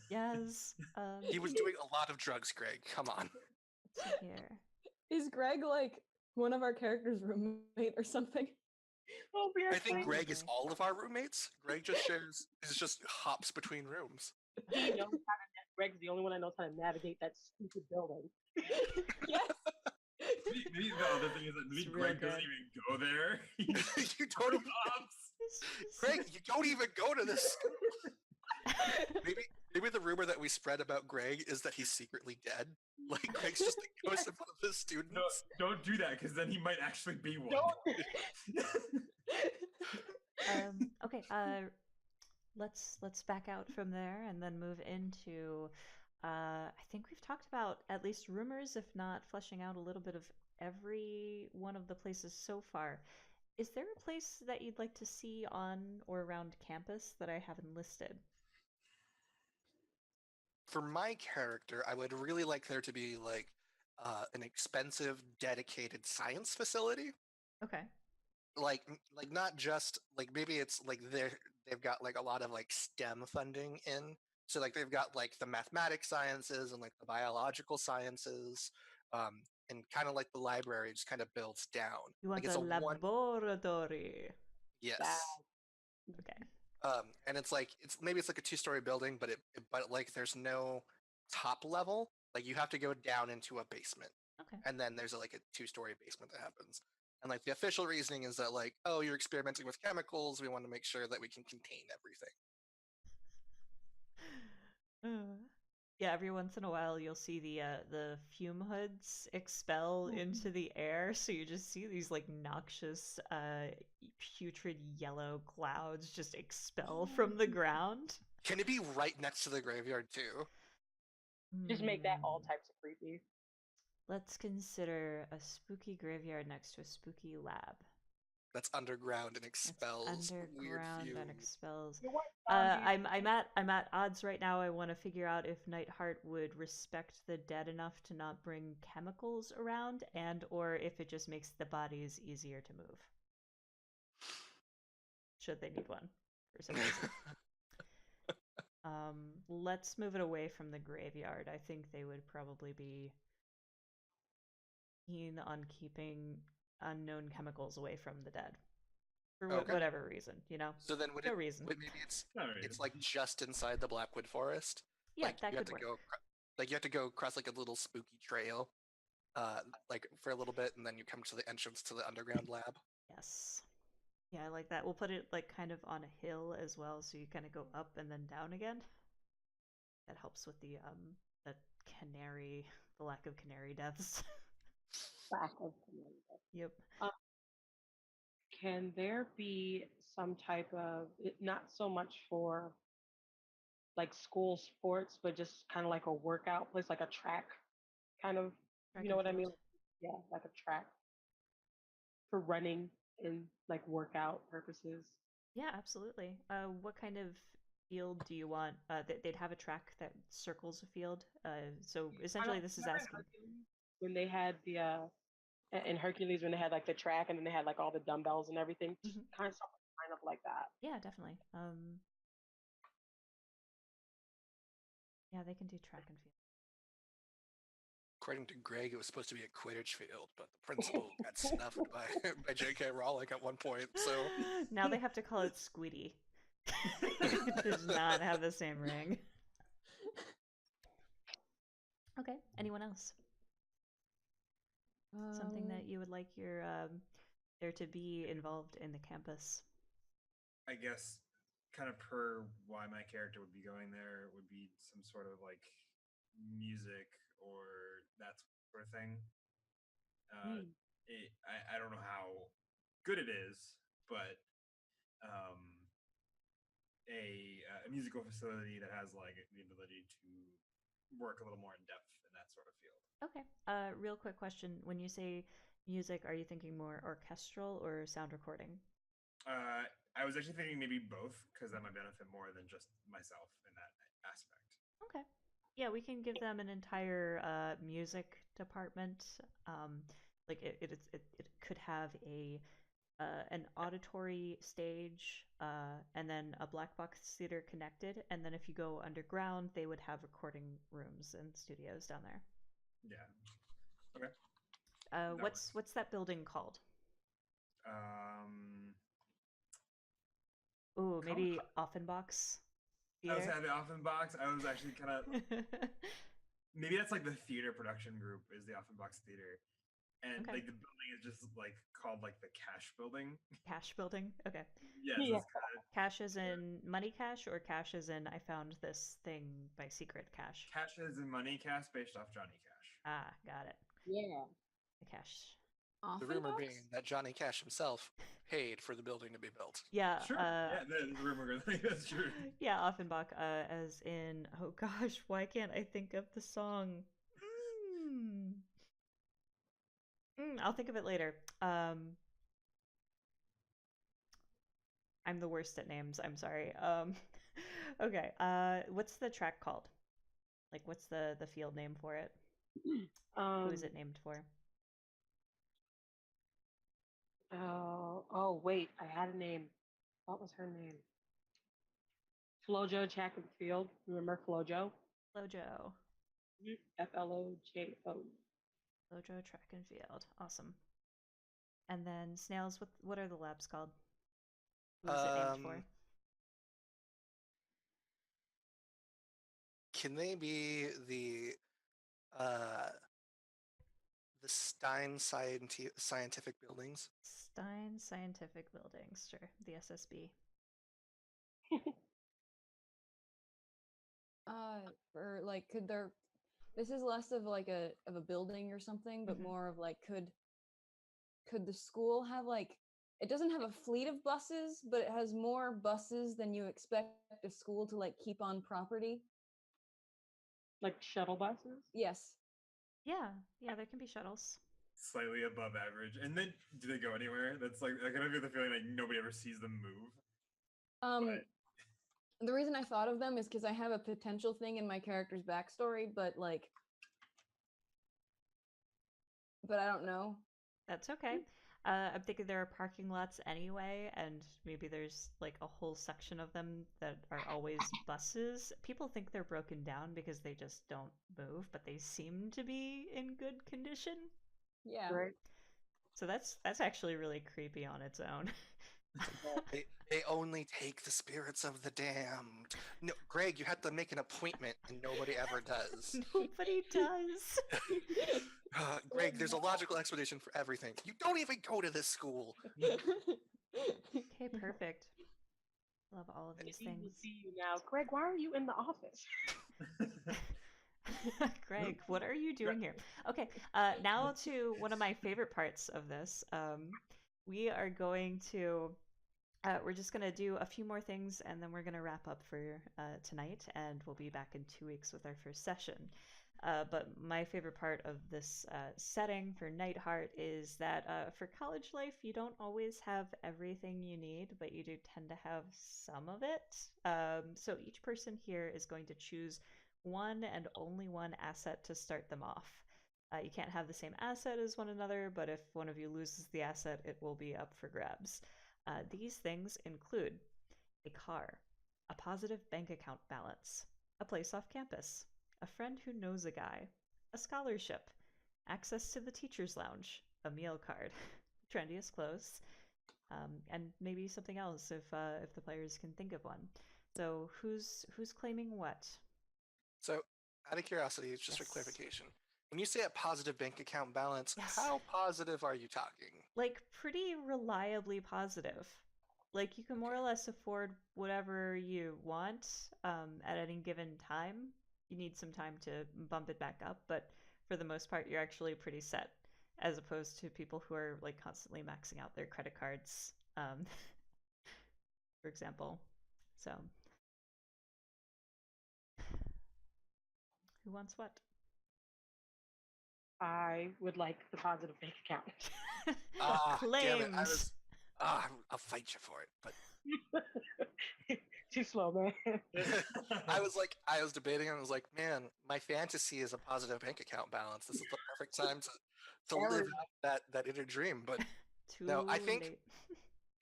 Yes. he was doing a lot of drugs, Greg. Come on. Let's see here. Is Greg like one of our characters' roommate or something? Oh, we are I think so- Greg is all of our roommates. Greg just shares is just hops between rooms. He knows how to Greg's the only one that knows how to navigate that stupid building. Yes. maybe the other thing is that maybe It's real Greg doesn't good. even go there. He just You don't even, hops. Greg, you don't even go to this. Maybe the rumor that we spread about Greg is that he's secretly dead. Like Greg's just a ghost of one of his students. No, don't do that because then he might actually be one. Okay, let's back out from there and then move into I think we've talked about at least rumors, if not fleshing out a little bit of every one of the places so far. Is there a place that you'd like to see on or around campus that I haven't listed? For my character, I would really like there to be like an expensive, dedicated science facility. Okay. Like not just like maybe it's like they've got like a lot of like STEM funding in. So like they've got like the mathematics sciences and like the biological sciences, and kind of like the library just kind of builds down. You want Like it's a a one laboratory. yes. Okay. And it's like it's like a 2-story building, but but like there's no top level. Like you have to go down into a basement, Okay. and then there's like a 2-story basement that happens. And like the official reasoning is that like, oh, you're experimenting with chemicals. We want to make sure that we can contain everything. Yeah, every once in a while you'll see the fume hoods expel into the air, so you just see these like noxious putrid yellow clouds just expel from the ground. Can it be right next to the graveyard too? Just make that all Hmm. types of creepy. Let's consider a spooky graveyard next to a spooky lab. That's underground and That's expels weird underground and fumes. expels. You want I'm at odds right now. I want to figure out if Nightheart would respect the dead enough to not bring chemicals around, and or if it just makes the bodies easier to move. Should they need one for some reason. Let's move it away from the graveyard. I think they would probably be keen on keeping unknown chemicals away from the dead. For Okay. whatever reason, you know? So then would No it reason. maybe it's Alright. like just inside the Blackwood Forest? Yeah, Like that you have could to work. like you have to go across like a little spooky trail, like for a little bit, and then you come to the entrance to the underground lab. Yes. Yeah, I like that. We'll put it like kind of on a hill as well, so you kind of go up and then down again. That helps with the the lack of canary deaths. back of community? Yep. Can there be some type of not so much for like school sports, but just kind of like a workout place, like a track kind of, Track you know and what I mean? field. Yeah, like a track for running and like workout purposes. Yeah, absolutely. What kind of field do you want? They'd have a track that circles a field. So essentially, this is Remember in asking. Hercules when they had the in Hercules when they had like the track and then they had like all the dumbbells and everything, just Mhm. kind of something kind of like that. Yeah, definitely. Yeah, they can do track and field. According to Greg, it was supposed to be a Quidditch field, but the principal got snuffed by J.K. Rowling at one point. So Now they have to call it Squiddy. It does not have the same ring. Okay. Anyone else? Something that you would like your there to be involved in the campus? I guess, kind of per why my character would be going there, would be some sort of like music or that sort of thing. I don't know how good it is, but a musical facility that has like the ability to work a little more in depth in that sort of field. Okay. Real quick question. When you say music, are you thinking more orchestral or sound recording? I was actually thinking maybe both because that might benefit more than just myself in that aspect. Okay. Yeah, we can give them an entire music department. Like it could have a an auditory stage, and then a black box theater connected, and then if you go underground, they would have recording rooms and studios down there. Yeah. Okay. What's that building called? Ooh, maybe Offenbach's I was Theater. having Offenbach's. I was actually kind of maybe that's like the theater production group is the Offenbach's Theater, and Okay. like the building is just like called like the Cash Building. Cash building. Okay. Yes, Yeah. it's kind of Cash as in money cash, or cash as in I found this thing by secret cash? Cash is in Money Cash based off Johnny Cash. Ah, got it. Yeah. The cash. the rumor Offenbach's? being that Johnny Cash himself paid for the building to be built. Yeah. Sure. Yeah, the rumor goes like that's true. Yeah, Offenbach, as in, oh gosh, why can't I think of the song? I'll think of it later. I'm the worst at names. I'm sorry. Okay. What's the track called? Like, what's the field name for it? Who is it named for? Oh, wait, I had a name. What was her name? Flojo Track and Field. Remember Flojo? Flojo. Flojo. Flojo Track and Field. Awesome. And then snails. What are the labs called? Who is it named for? Can they be the Stein Scientific Buildings? Stein Scientific Buildings. Sure, the SSB. Or like, could there? This is less of like a building or something, but Mhm. more of like, could the school have like? It doesn't have a fleet of buses, but it has more buses than you expect a school to like keep on property. Like shuttle buses? Yes. Yeah, there can be shuttles. Slightly above average. And then do they go anywhere? That's like I kind of get the feeling like nobody ever sees them move. The reason I thought of them is because I have a potential thing in my character's backstory, but I don't know. That's okay. I'm thinking there are parking lots anyway, and maybe there's like a whole section of them that are always buses. People think they're broken down because they just don't move, but they seem to be in good condition. Yeah. Right. So that's actually really creepy on its own. They only take the spirits of the damned. No, Greg, you have to make an appointment, and nobody ever does. Nobody does. Greg, there's a logical explanation for everything. You don't even go to this school. Okay, perfect. Love all of these Maybe things. we'll see you now. Greg, why are you in the office? Greg, what are you doing here? Okay, now to one of my favorite parts of this. We are going to, we're just going to do a few more things and then we're going to wrap up for tonight, and we'll be back in 2 weeks with our first session. But my favorite part of this setting for Nightheart is that for college life, you don't always have everything you need, but you do tend to have some of it. So each person here is going to choose one and only one asset to start them off. You can't have the same asset as one another, but if one of you loses the asset, it will be up for grabs. These things include a car, a positive bank account balance, a place off campus, a friend who knows a guy, a scholarship, access to the teacher's lounge, a meal card, trendiest clothes, and maybe something else if the players can think of one. So who's claiming what? So, out of curiosity, just for Yes. clarification, when you say a positive bank account balance, Yes. how positive are you talking? Like pretty reliably positive. Like you can more or less afford whatever you want at any given time. You need some time to bump it back up, but for the most part, you're actually pretty set, as opposed to people who are like constantly maxing out their credit cards, for example. So, who wants what? I would like the positive bank account. Ah, damn it! Claims. I'll fight you for it, but Too slow, man. I was debating and I was like, man, my fantasy is a positive bank account balance. This is the perfect time to live out that inner dream. But Too no, I think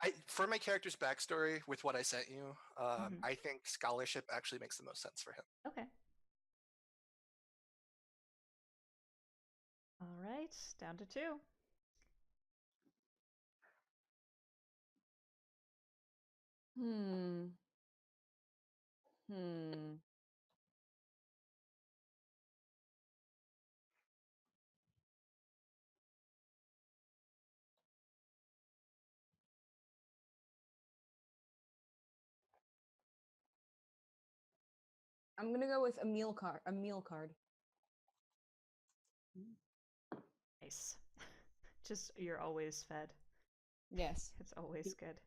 late. for my character's backstory with what I sent you, Mhm. I think scholarship actually makes the most sense for him. Okay. All right, down to 2. Hmm. Hmm. I'm gonna go with a meal card. A meal card. Nice. Just you're always fed. Yes. It's always good.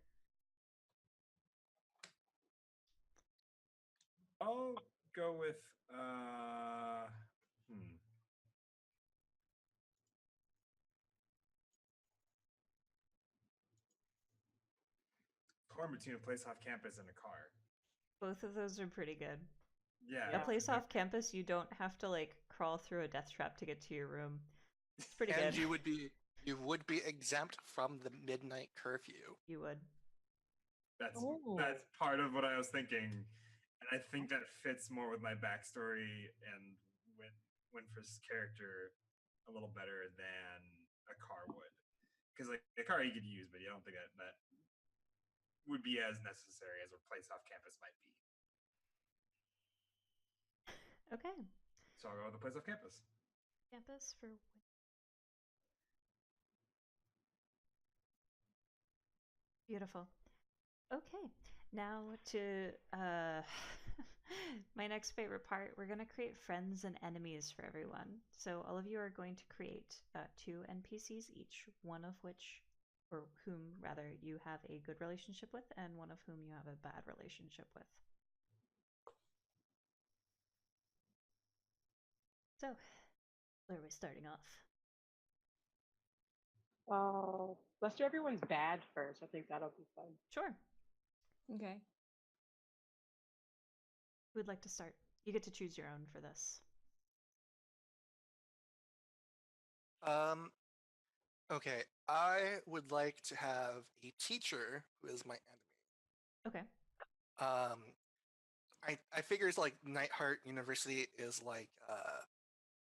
I'll go with torn between a place off campus and a car. Both of those are pretty good. Yeah. A place off campus, you don't have to like crawl through a death trap to get to your room. It's pretty And good. you would be exempt from the midnight curfew. You would. That's Oh. that's part of what I was thinking, and I think that fits more with my backstory and Winfrey's character a little better than a car would. Because like a car you could use, but I don't think that would be as necessary as a place off campus might be. Okay. So I'll go with the place off campus. Campus for beautiful. Okay. Now to my next favorite part, we're going to create friends and enemies for everyone. So all of you are going to create 2 NPCs each, one of which, or whom rather, you have a good relationship with, and one of whom you have a bad relationship with. So, where are we starting off? Oh, let's do everyone's bad first. I think that'll be fun. Sure. Okay. Who would like to start? You get to choose your own for this. Okay, I would like to have a teacher who is my enemy. Okay. Um, I figures like Nightheart University is like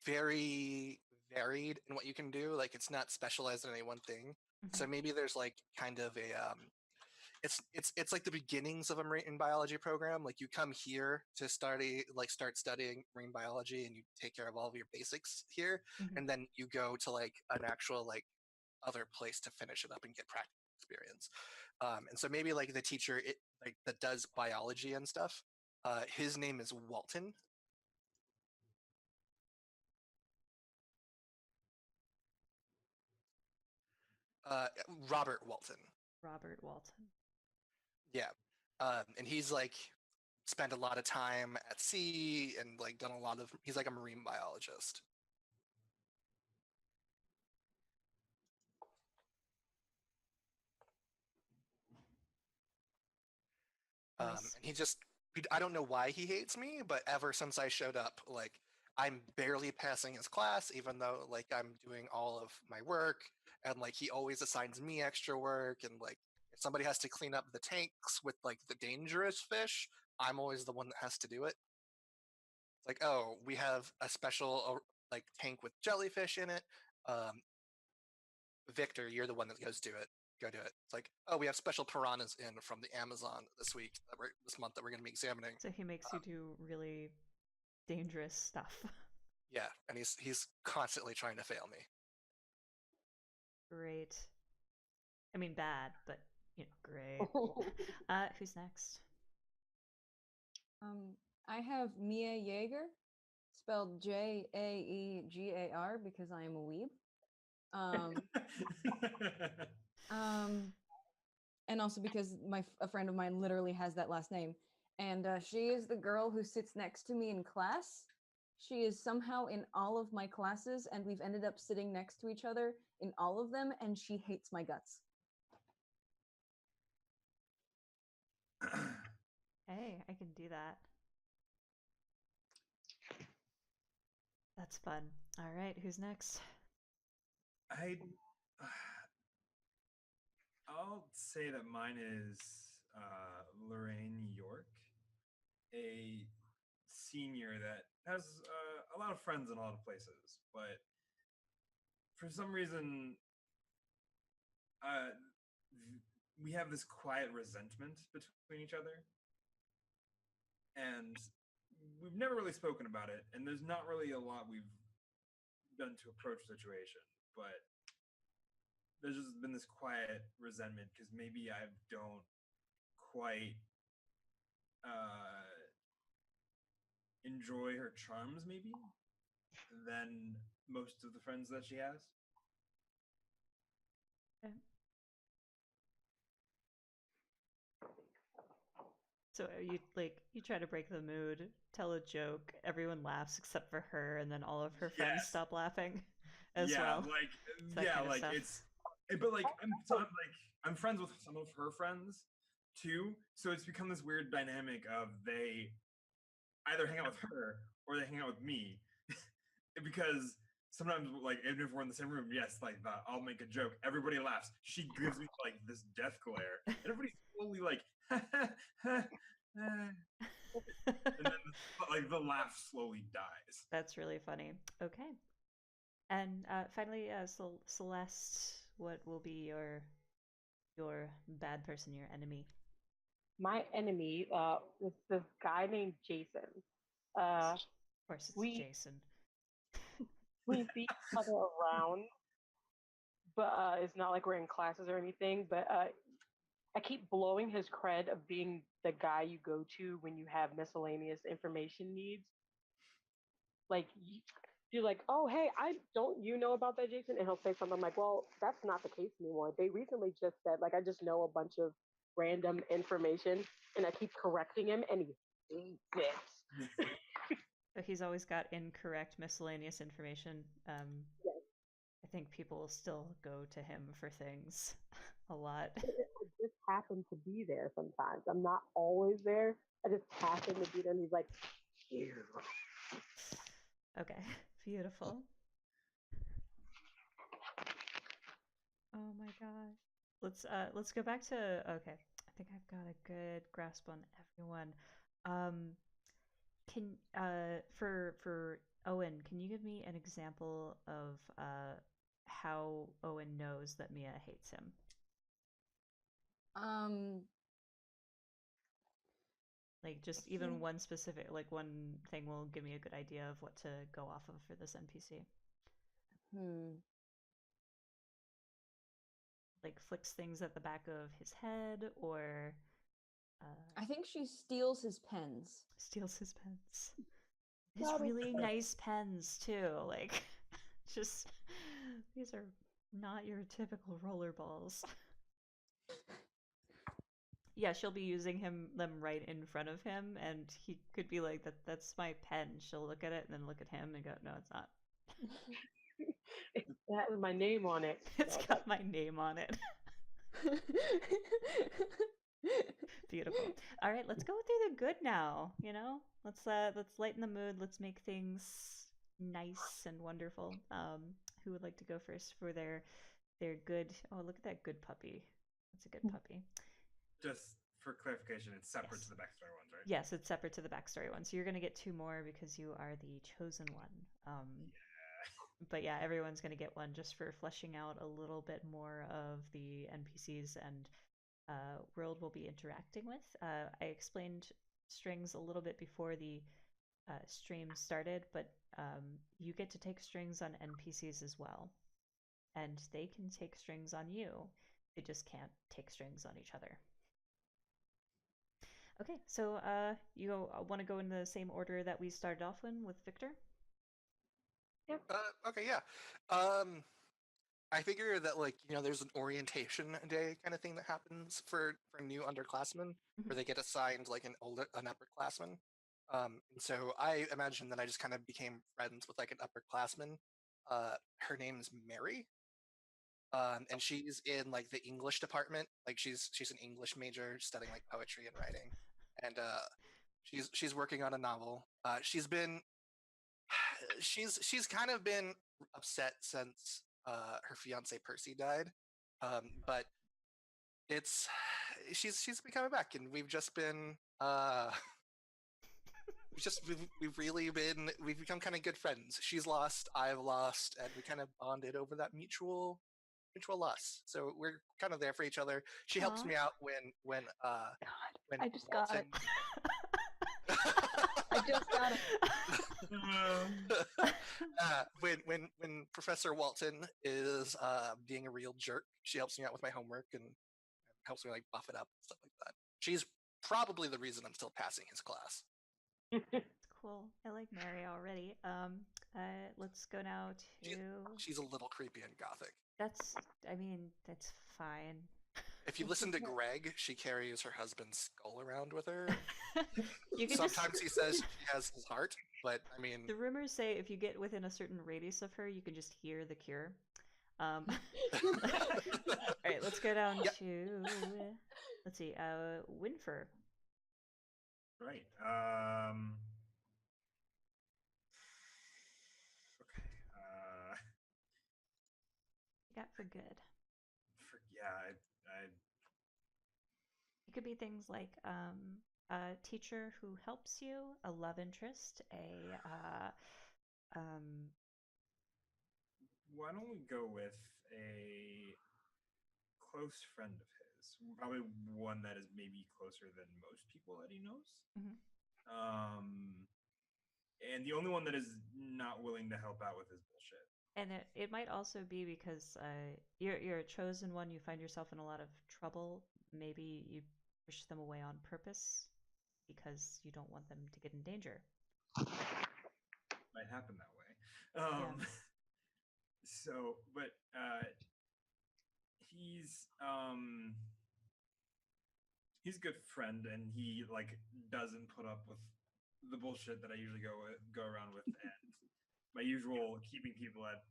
very varied in what you can do. Like it's not specialized in any one thing. Mhm. So maybe there's like kind of a it's like the beginnings of a marine biology program. Like you come here to start studying marine biology and you take care of all of your basics here, Mhm. and then you go to like an actual like other place to finish it up and get practical experience. And so maybe like the teacher like that does biology and stuff. His name is Walton. Uh, Robert Walton. Robert Walton. Yeah. And he's like spent a lot of time at sea and like done a lot of he's like a marine biologist. Nice. And I don't know why he hates me, but ever since I showed up, like I'm barely passing his class, even though like I'm doing all of my work, and like he always assigns me extra work, and like if somebody has to clean up the tanks with like the dangerous fish, I'm always the one that has to do it. It's like, oh, we have a special like tank with jellyfish in it. Victor, you're the one that goes do it. Go do it. It's like, oh, we have special piranhas in from the Amazon this month that we're going to be examining. So he makes you do really dangerous stuff. Yeah, and he's constantly trying to fail me. Great. I mean, bad, but great. Who's next? I have Mia Yeager, spelled Jaegar because I am a weeb. And also because a friend of mine literally has that last name. And she is the girl who sits next to me in class. She is somehow in all of my classes, and we've ended up sitting next to each other in all of them, and she hates my guts. Hey, I can do that. That's fun. All right, who's next? I'll say that mine is Lorraine York, a senior that has a lot of friends in a lot of places, but for some reason, we have this quiet resentment between each other, and we've never really spoken about it, and there's not really a lot we've done to approach the situation, but there's just been this quiet resentment because maybe I don't quite enjoy her charms maybe than most of the friends that she has. Okay. So you try to break the mood, tell a joke, everyone laughs except for her, and then all of her friends stop laughing as well. I'm friends with some of her friends too, so it's become this weird dynamic of they either hang out with her or they hang out with me because sometimes even if we're in the same room, I'll make a joke, everybody laughs, she gives me this death glare, and everybody's slowly and then the laugh slowly dies. That's really funny. Okay. And finally, Celeste, what will be your bad person, your enemy? My enemy was this guy named Jason. Of course, it's Jason. We see each other around, but it's not like we're in classes or anything. But I keep blowing his cred of being the guy you go to when you have miscellaneous information needs. You're like, oh, hey, don't you know about that, Jason? And he'll say something like, well, that's not the case anymore. They recently just said, I just know a bunch of random information, and I keep correcting him, and he hates it. So he's always got incorrect miscellaneous information. Yes. I think people still go to him for things a lot. I just happen to be there sometimes. I'm not always there. I just happen to be there, and he's like, ew. Okay, beautiful. Oh my gosh. Let's go back to okay. I think I've got a good grasp on everyone. Can for Owen, can you give me an example of how Owen knows that Mia hates him? Just even one specific, one thing will give me a good idea of what to go off of for this NPC. Flicks things at the back of his head, or I think she steals his pens. Steals his pens. His really nice pens too. Just these are not your typical rollerballs. Yeah, she'll be using them right in front of him, and he could be like, that's my pen. She'll look at it and then look at him and go, no, it's not. It has my name on it. It's got my name on it. Beautiful. All right, let's go through the good now. Let's lighten the mood. Let's make things nice and wonderful. Who would like to go first for their good? Oh, look at that good puppy. That's a good puppy. Just for clarification, it's separate Yes. to the backstory ones, right? Yes, it's separate to the backstory one. So you're going to get 2 more because you are the chosen one. But yeah, everyone's going to get one just for fleshing out a little bit more of the NPCs and world we'll be interacting with. I explained strings a little bit before the stream started, but you get to take strings on NPCs as well. And they can take strings on you. They just can't take strings on each other. Okay, so you want to go in the same order that we started off in with Victor? Okay, yeah. I figure that there's an orientation day kind of thing that happens for new underclassmen, where they get assigned like an upperclassman. And so I imagine that I just kind of became friends with like an upperclassman. Her name's Mary. And she's in like the English department. Like she's an English major studying like poetry and writing. And she's working on a novel. She's kind of been upset since her fiance Percy died, but it's she's been coming back, and we've just been we've become kind of good friends. She's lost, I've lost, and we kind of bonded over that mutual loss. So we're kind of there for each other. She helps Aw. me out when I just got it. Walton- I just got it. when Professor Walton is being a real jerk, she helps me out with my homework and helps me like buff it up and stuff like that. She's probably the reason I'm still passing his class. Cool. I like Mary already. Let's go now to. She's a little creepy and gothic. That's fine. If you listen to Greg, she carries her husband's skull around with her. You can Sometimes he says she has his heart, but I mean, The rumors say if you get within a certain radius of her, you can just hear the cure. All right, let's go down to. Let's see. Winfer. Right. Okay. You got for good. I It could be things like a teacher who helps you, a love interest, why don't we go with a close friend of his? Probably one that is maybe closer than most people that he knows. Mhm. And the only one that is not willing to help out with his bullshit. And it might also be because you're a chosen one. You find yourself in a lot of trouble. Maybe you push them away on purpose because you don't want them to get in danger. Might happen that way. So, but he's a good friend, and he like doesn't put up with the bullshit that I usually go around with, and my usual keeping people at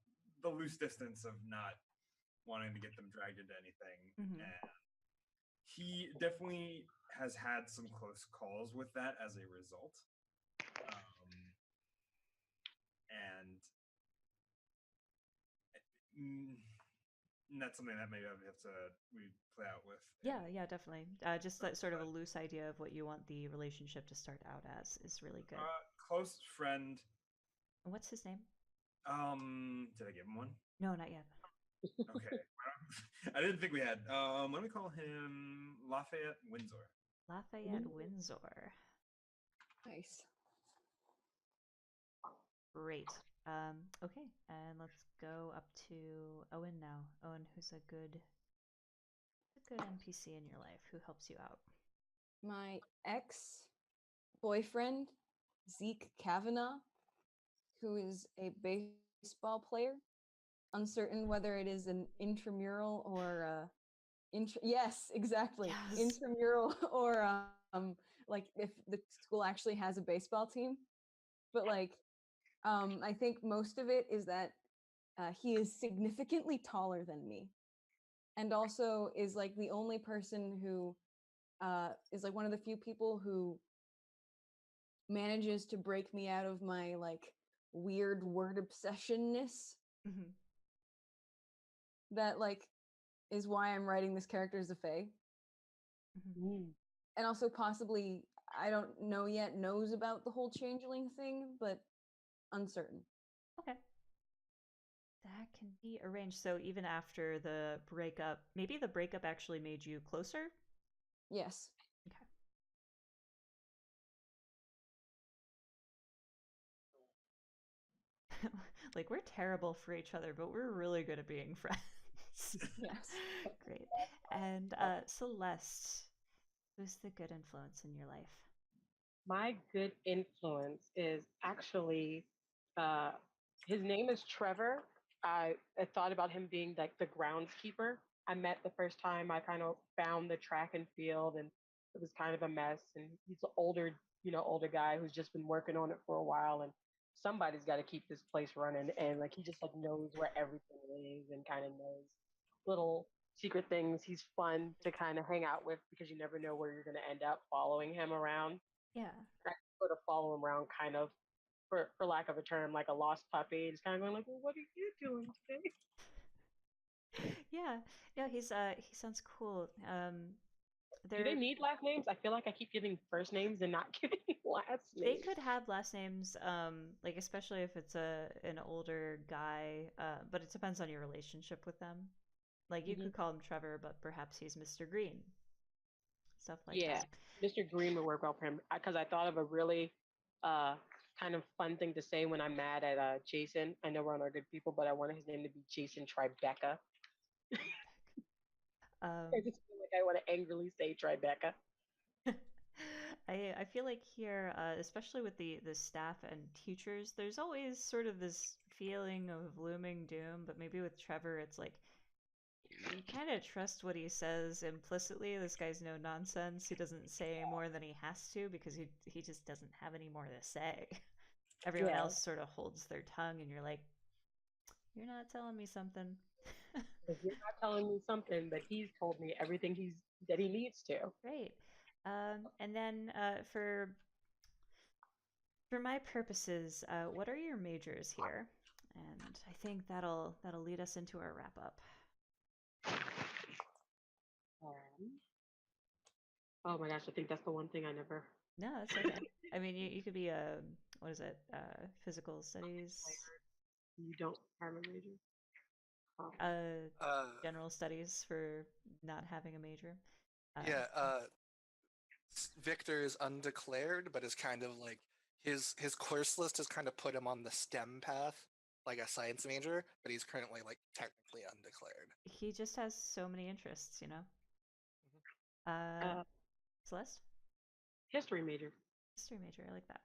the loose distance of not wanting to get them dragged into anything. Mhm. And he definitely has had some close calls with that as a result. And that's something that maybe we play out with. Yeah, definitely. Just that sort of a loose idea of what you want the relationship to start out as is really good. Close friend. What's his name? Did I give him one? No, not yet. Okay. I didn't think we had. Let me call him Lafayette Windsor. Lafayette Windsor. Nice. Great. Okay, and let's go up to Owen now. Owen, who's a good NPC in your life who helps you out? My ex-boyfriend, Zeke Kavanaugh, who is a baseball player, uncertain whether it is an intramural or yes, exactly, Yes. intramural or like if the school actually has a baseball team, but like I think most of it is that he is significantly taller than me, and also is like the only person who is like one of the few people who manages to break me out of my like weird word obsessionness. Mhm. That like is why I'm writing this character as a fae. Mhm. and also possibly, I don't know yet, knows about the whole changeling thing, but uncertain. Okay. That can be arranged. So even after the breakup, maybe the breakup actually made you closer? Yes. Okay. Like we're terrible for each other, but we're really good at being friends. Yes. Great. And Celeste, who's the good influence in your life? My good influence is actually uh, his name is Trevor. I thought about him being like the groundskeeper. I met the first time I kind of found the track and field, and it was kind of a mess. And he's an older, older guy who's just been working on it for a while, and somebody's got to keep this place running. And like he just like knows where everything is and kind of knows little secret things. He's fun to kind of hang out with because you never know where you're going to end up following him around. Yeah. I sort of follow him around, kind of, for lack of a term, like a lost puppy. Just kind of going like, well, what are you doing today? Yeah. Yeah, he sounds cool. Do they They're need last names? I feel like I keep giving first names and not giving last they names. could have last names, like especially if it's an older guy, but it depends on your relationship with them. Like you Hmm. could call him Trevor, but perhaps he's Mr. Green. Stuff like Yeah, that. Mr. Green would work well for him because I thought of a really uh, kind of fun thing to say when I'm mad at Jason. I know we're on our good people, but I wanted his name to be Jason Tribeca. I Um, just feel like I want to angrily say Tribeca. I feel like here, especially with the staff and teachers, there's always sort of this feeling of looming doom. But maybe with Trevor, it's like you kind of trust what he says implicitly. This guy's no nonsense. He doesn't say more than he has to because he just doesn't have any more to say. Everyone Yeah, else sort of holds their tongue, and you're like, you're not telling me something. if you're not telling me something, but he's told me everything that he needs to. Great. And then for my purposes, what are your majors here? And I think that'll lead us into our wrap up. Um, oh my gosh, I think that's the one thing I never. No, that's okay. I mean, you could be a what is it? Physical studies, You don't have a major. Oh. Uh, general studies for not having a major. yeah, Victor is undeclared, but is kind of like his course list has kind of put him on the STEM path, like a science major, but he's currently like technically undeclared. He just has so many interests, you know. Mhm. Uh, Uh, Celeste, history major. history major. I like that.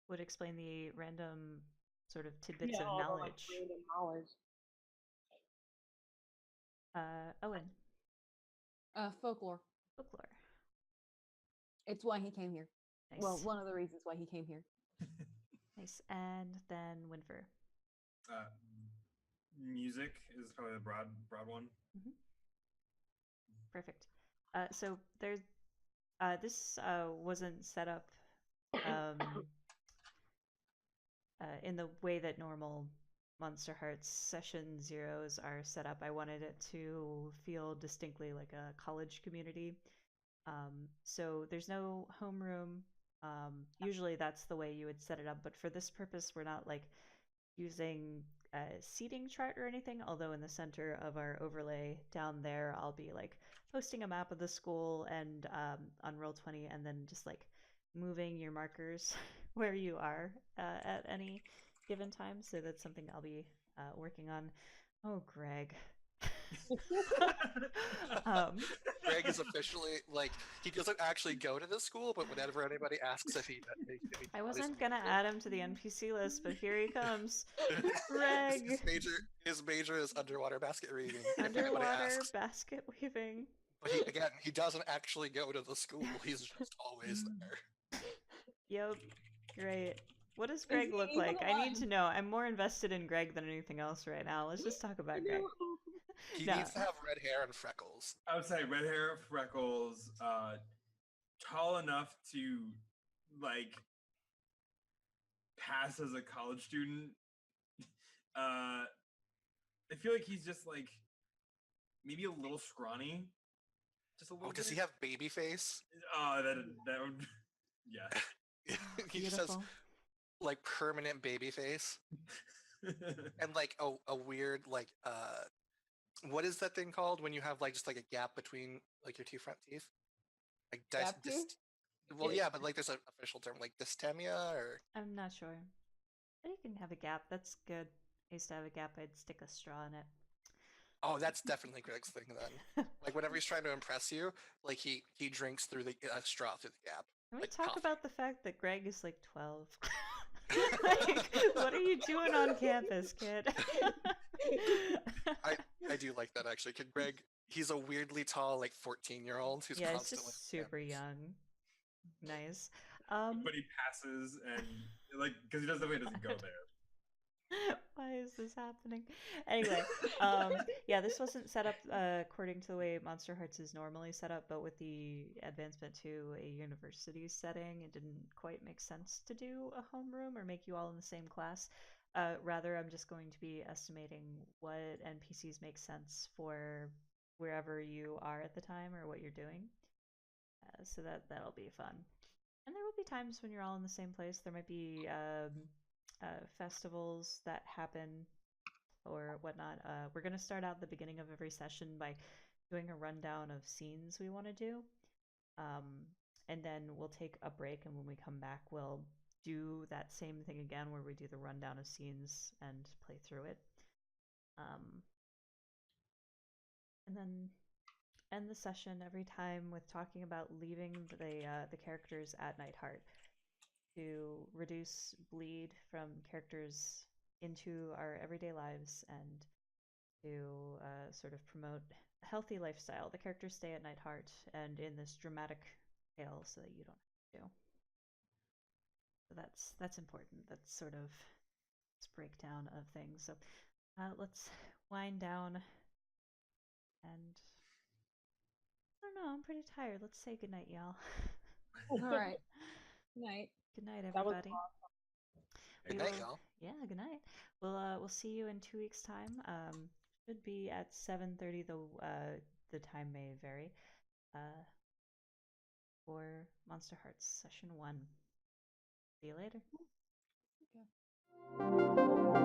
Would explain the random sort of tidbits Yeah, of all the like knowledge. random knowledge. Owen, Folklore. folklore. It's why he came here. Well, Nice, one of the reasons why he came here. nice. And then Winfer. Uh, music is probably the broad one. Hmm. Perfect. So there's this wasn't set up um, in the way that normal Monster Hearts session zeros are set up. I wanted it to feel distinctly like a college community. So there's no homeroom. Usually that's the way you would set it up, but for this purpose, we're not like using a seating chart or anything. Although in the center of our overlay down there, I'll be like posting a map of the school and on Roll20, and then just like moving your markers where you are at any given time. So that's something I'll be working on. Oh, Greg. um, Greg is officially like he doesn't actually go to the school, but whenever anybody asks if he I does, wasn't gonna add him to the NPC list, but here he comes. Greg. his major is underwater basket reading. If anybody Underwater asks, basket weaving. but he doesn't actually go to the school. He's just always there. Yep. Great. What does Is Greg he look even like? I need alive? to know. I'm more invested in Greg than anything else right now. Let's just talk about Greg. He No. needs to have red hair and freckles. I would say red hair, freckles, tall enough to like pass as a college student. I feel like he's just like maybe a little scrawny, just a little. Oh, does bit. he have baby face? That would. Yes. He just has Beautiful. like permanent baby face and like a weird like what is that thing called when you have like just like a gap between like your two front teeth? Like Gap tooth? well, Yeah. yeah, but like there's an official term like dystemia or I'm not sure. But you can have a gap. That's good. I used to have a gap. I'd stick a straw in it. oh, that's definitely Greg's thing then. Like whenever he's trying to impress you, like he drinks through the straw through the gap, Can we like talk coffee. about the fact that Greg is like 12? Like, what are you doing on campus, kid? I do like that actually. Kid Greg, he's a weirdly tall like 14-year-old who's Yeah, it's constantly just on super campus. young. Nice. But he passes and like because he doesn't go there. Why is this happening? Anyway, yeah, this wasn't set up according to the way Monster Hearts is normally set up, but with the advancement to a university setting, it didn't quite make sense to do a homeroom or make you all in the same class. Rather, I'm just going to be estimating what NPCs make sense for wherever you are at the time or what you're doing. So that'll be fun. And there will be times when you're all in the same place. There might be festivals that happen or whatnot. We're going to start out the beginning of every session by doing a rundown of scenes we want to do. And then we'll take a break, and when we come back, we'll do that same thing again where we do the rundown of scenes and play through it. And then end the session every time with talking about leaving the characters at Nightheart to reduce bleed from characters into our everyday lives and to sort of promote a healthy lifestyle. The characters stay at Nightheart and in this dramatic tale so that you don't have to. So that's important. That's sort of this breakdown of things. So let's wind down and I don't know. I'm pretty tired. Let's say goodnight, y'all. All right. Night. Good night, That was everybody. Good We night, will, y'all. yeah, good night. We'll see you in 2 weeks' time. Should be at 7:30. The time may vary. For Monster Hearts Session 1. See you later. Okay.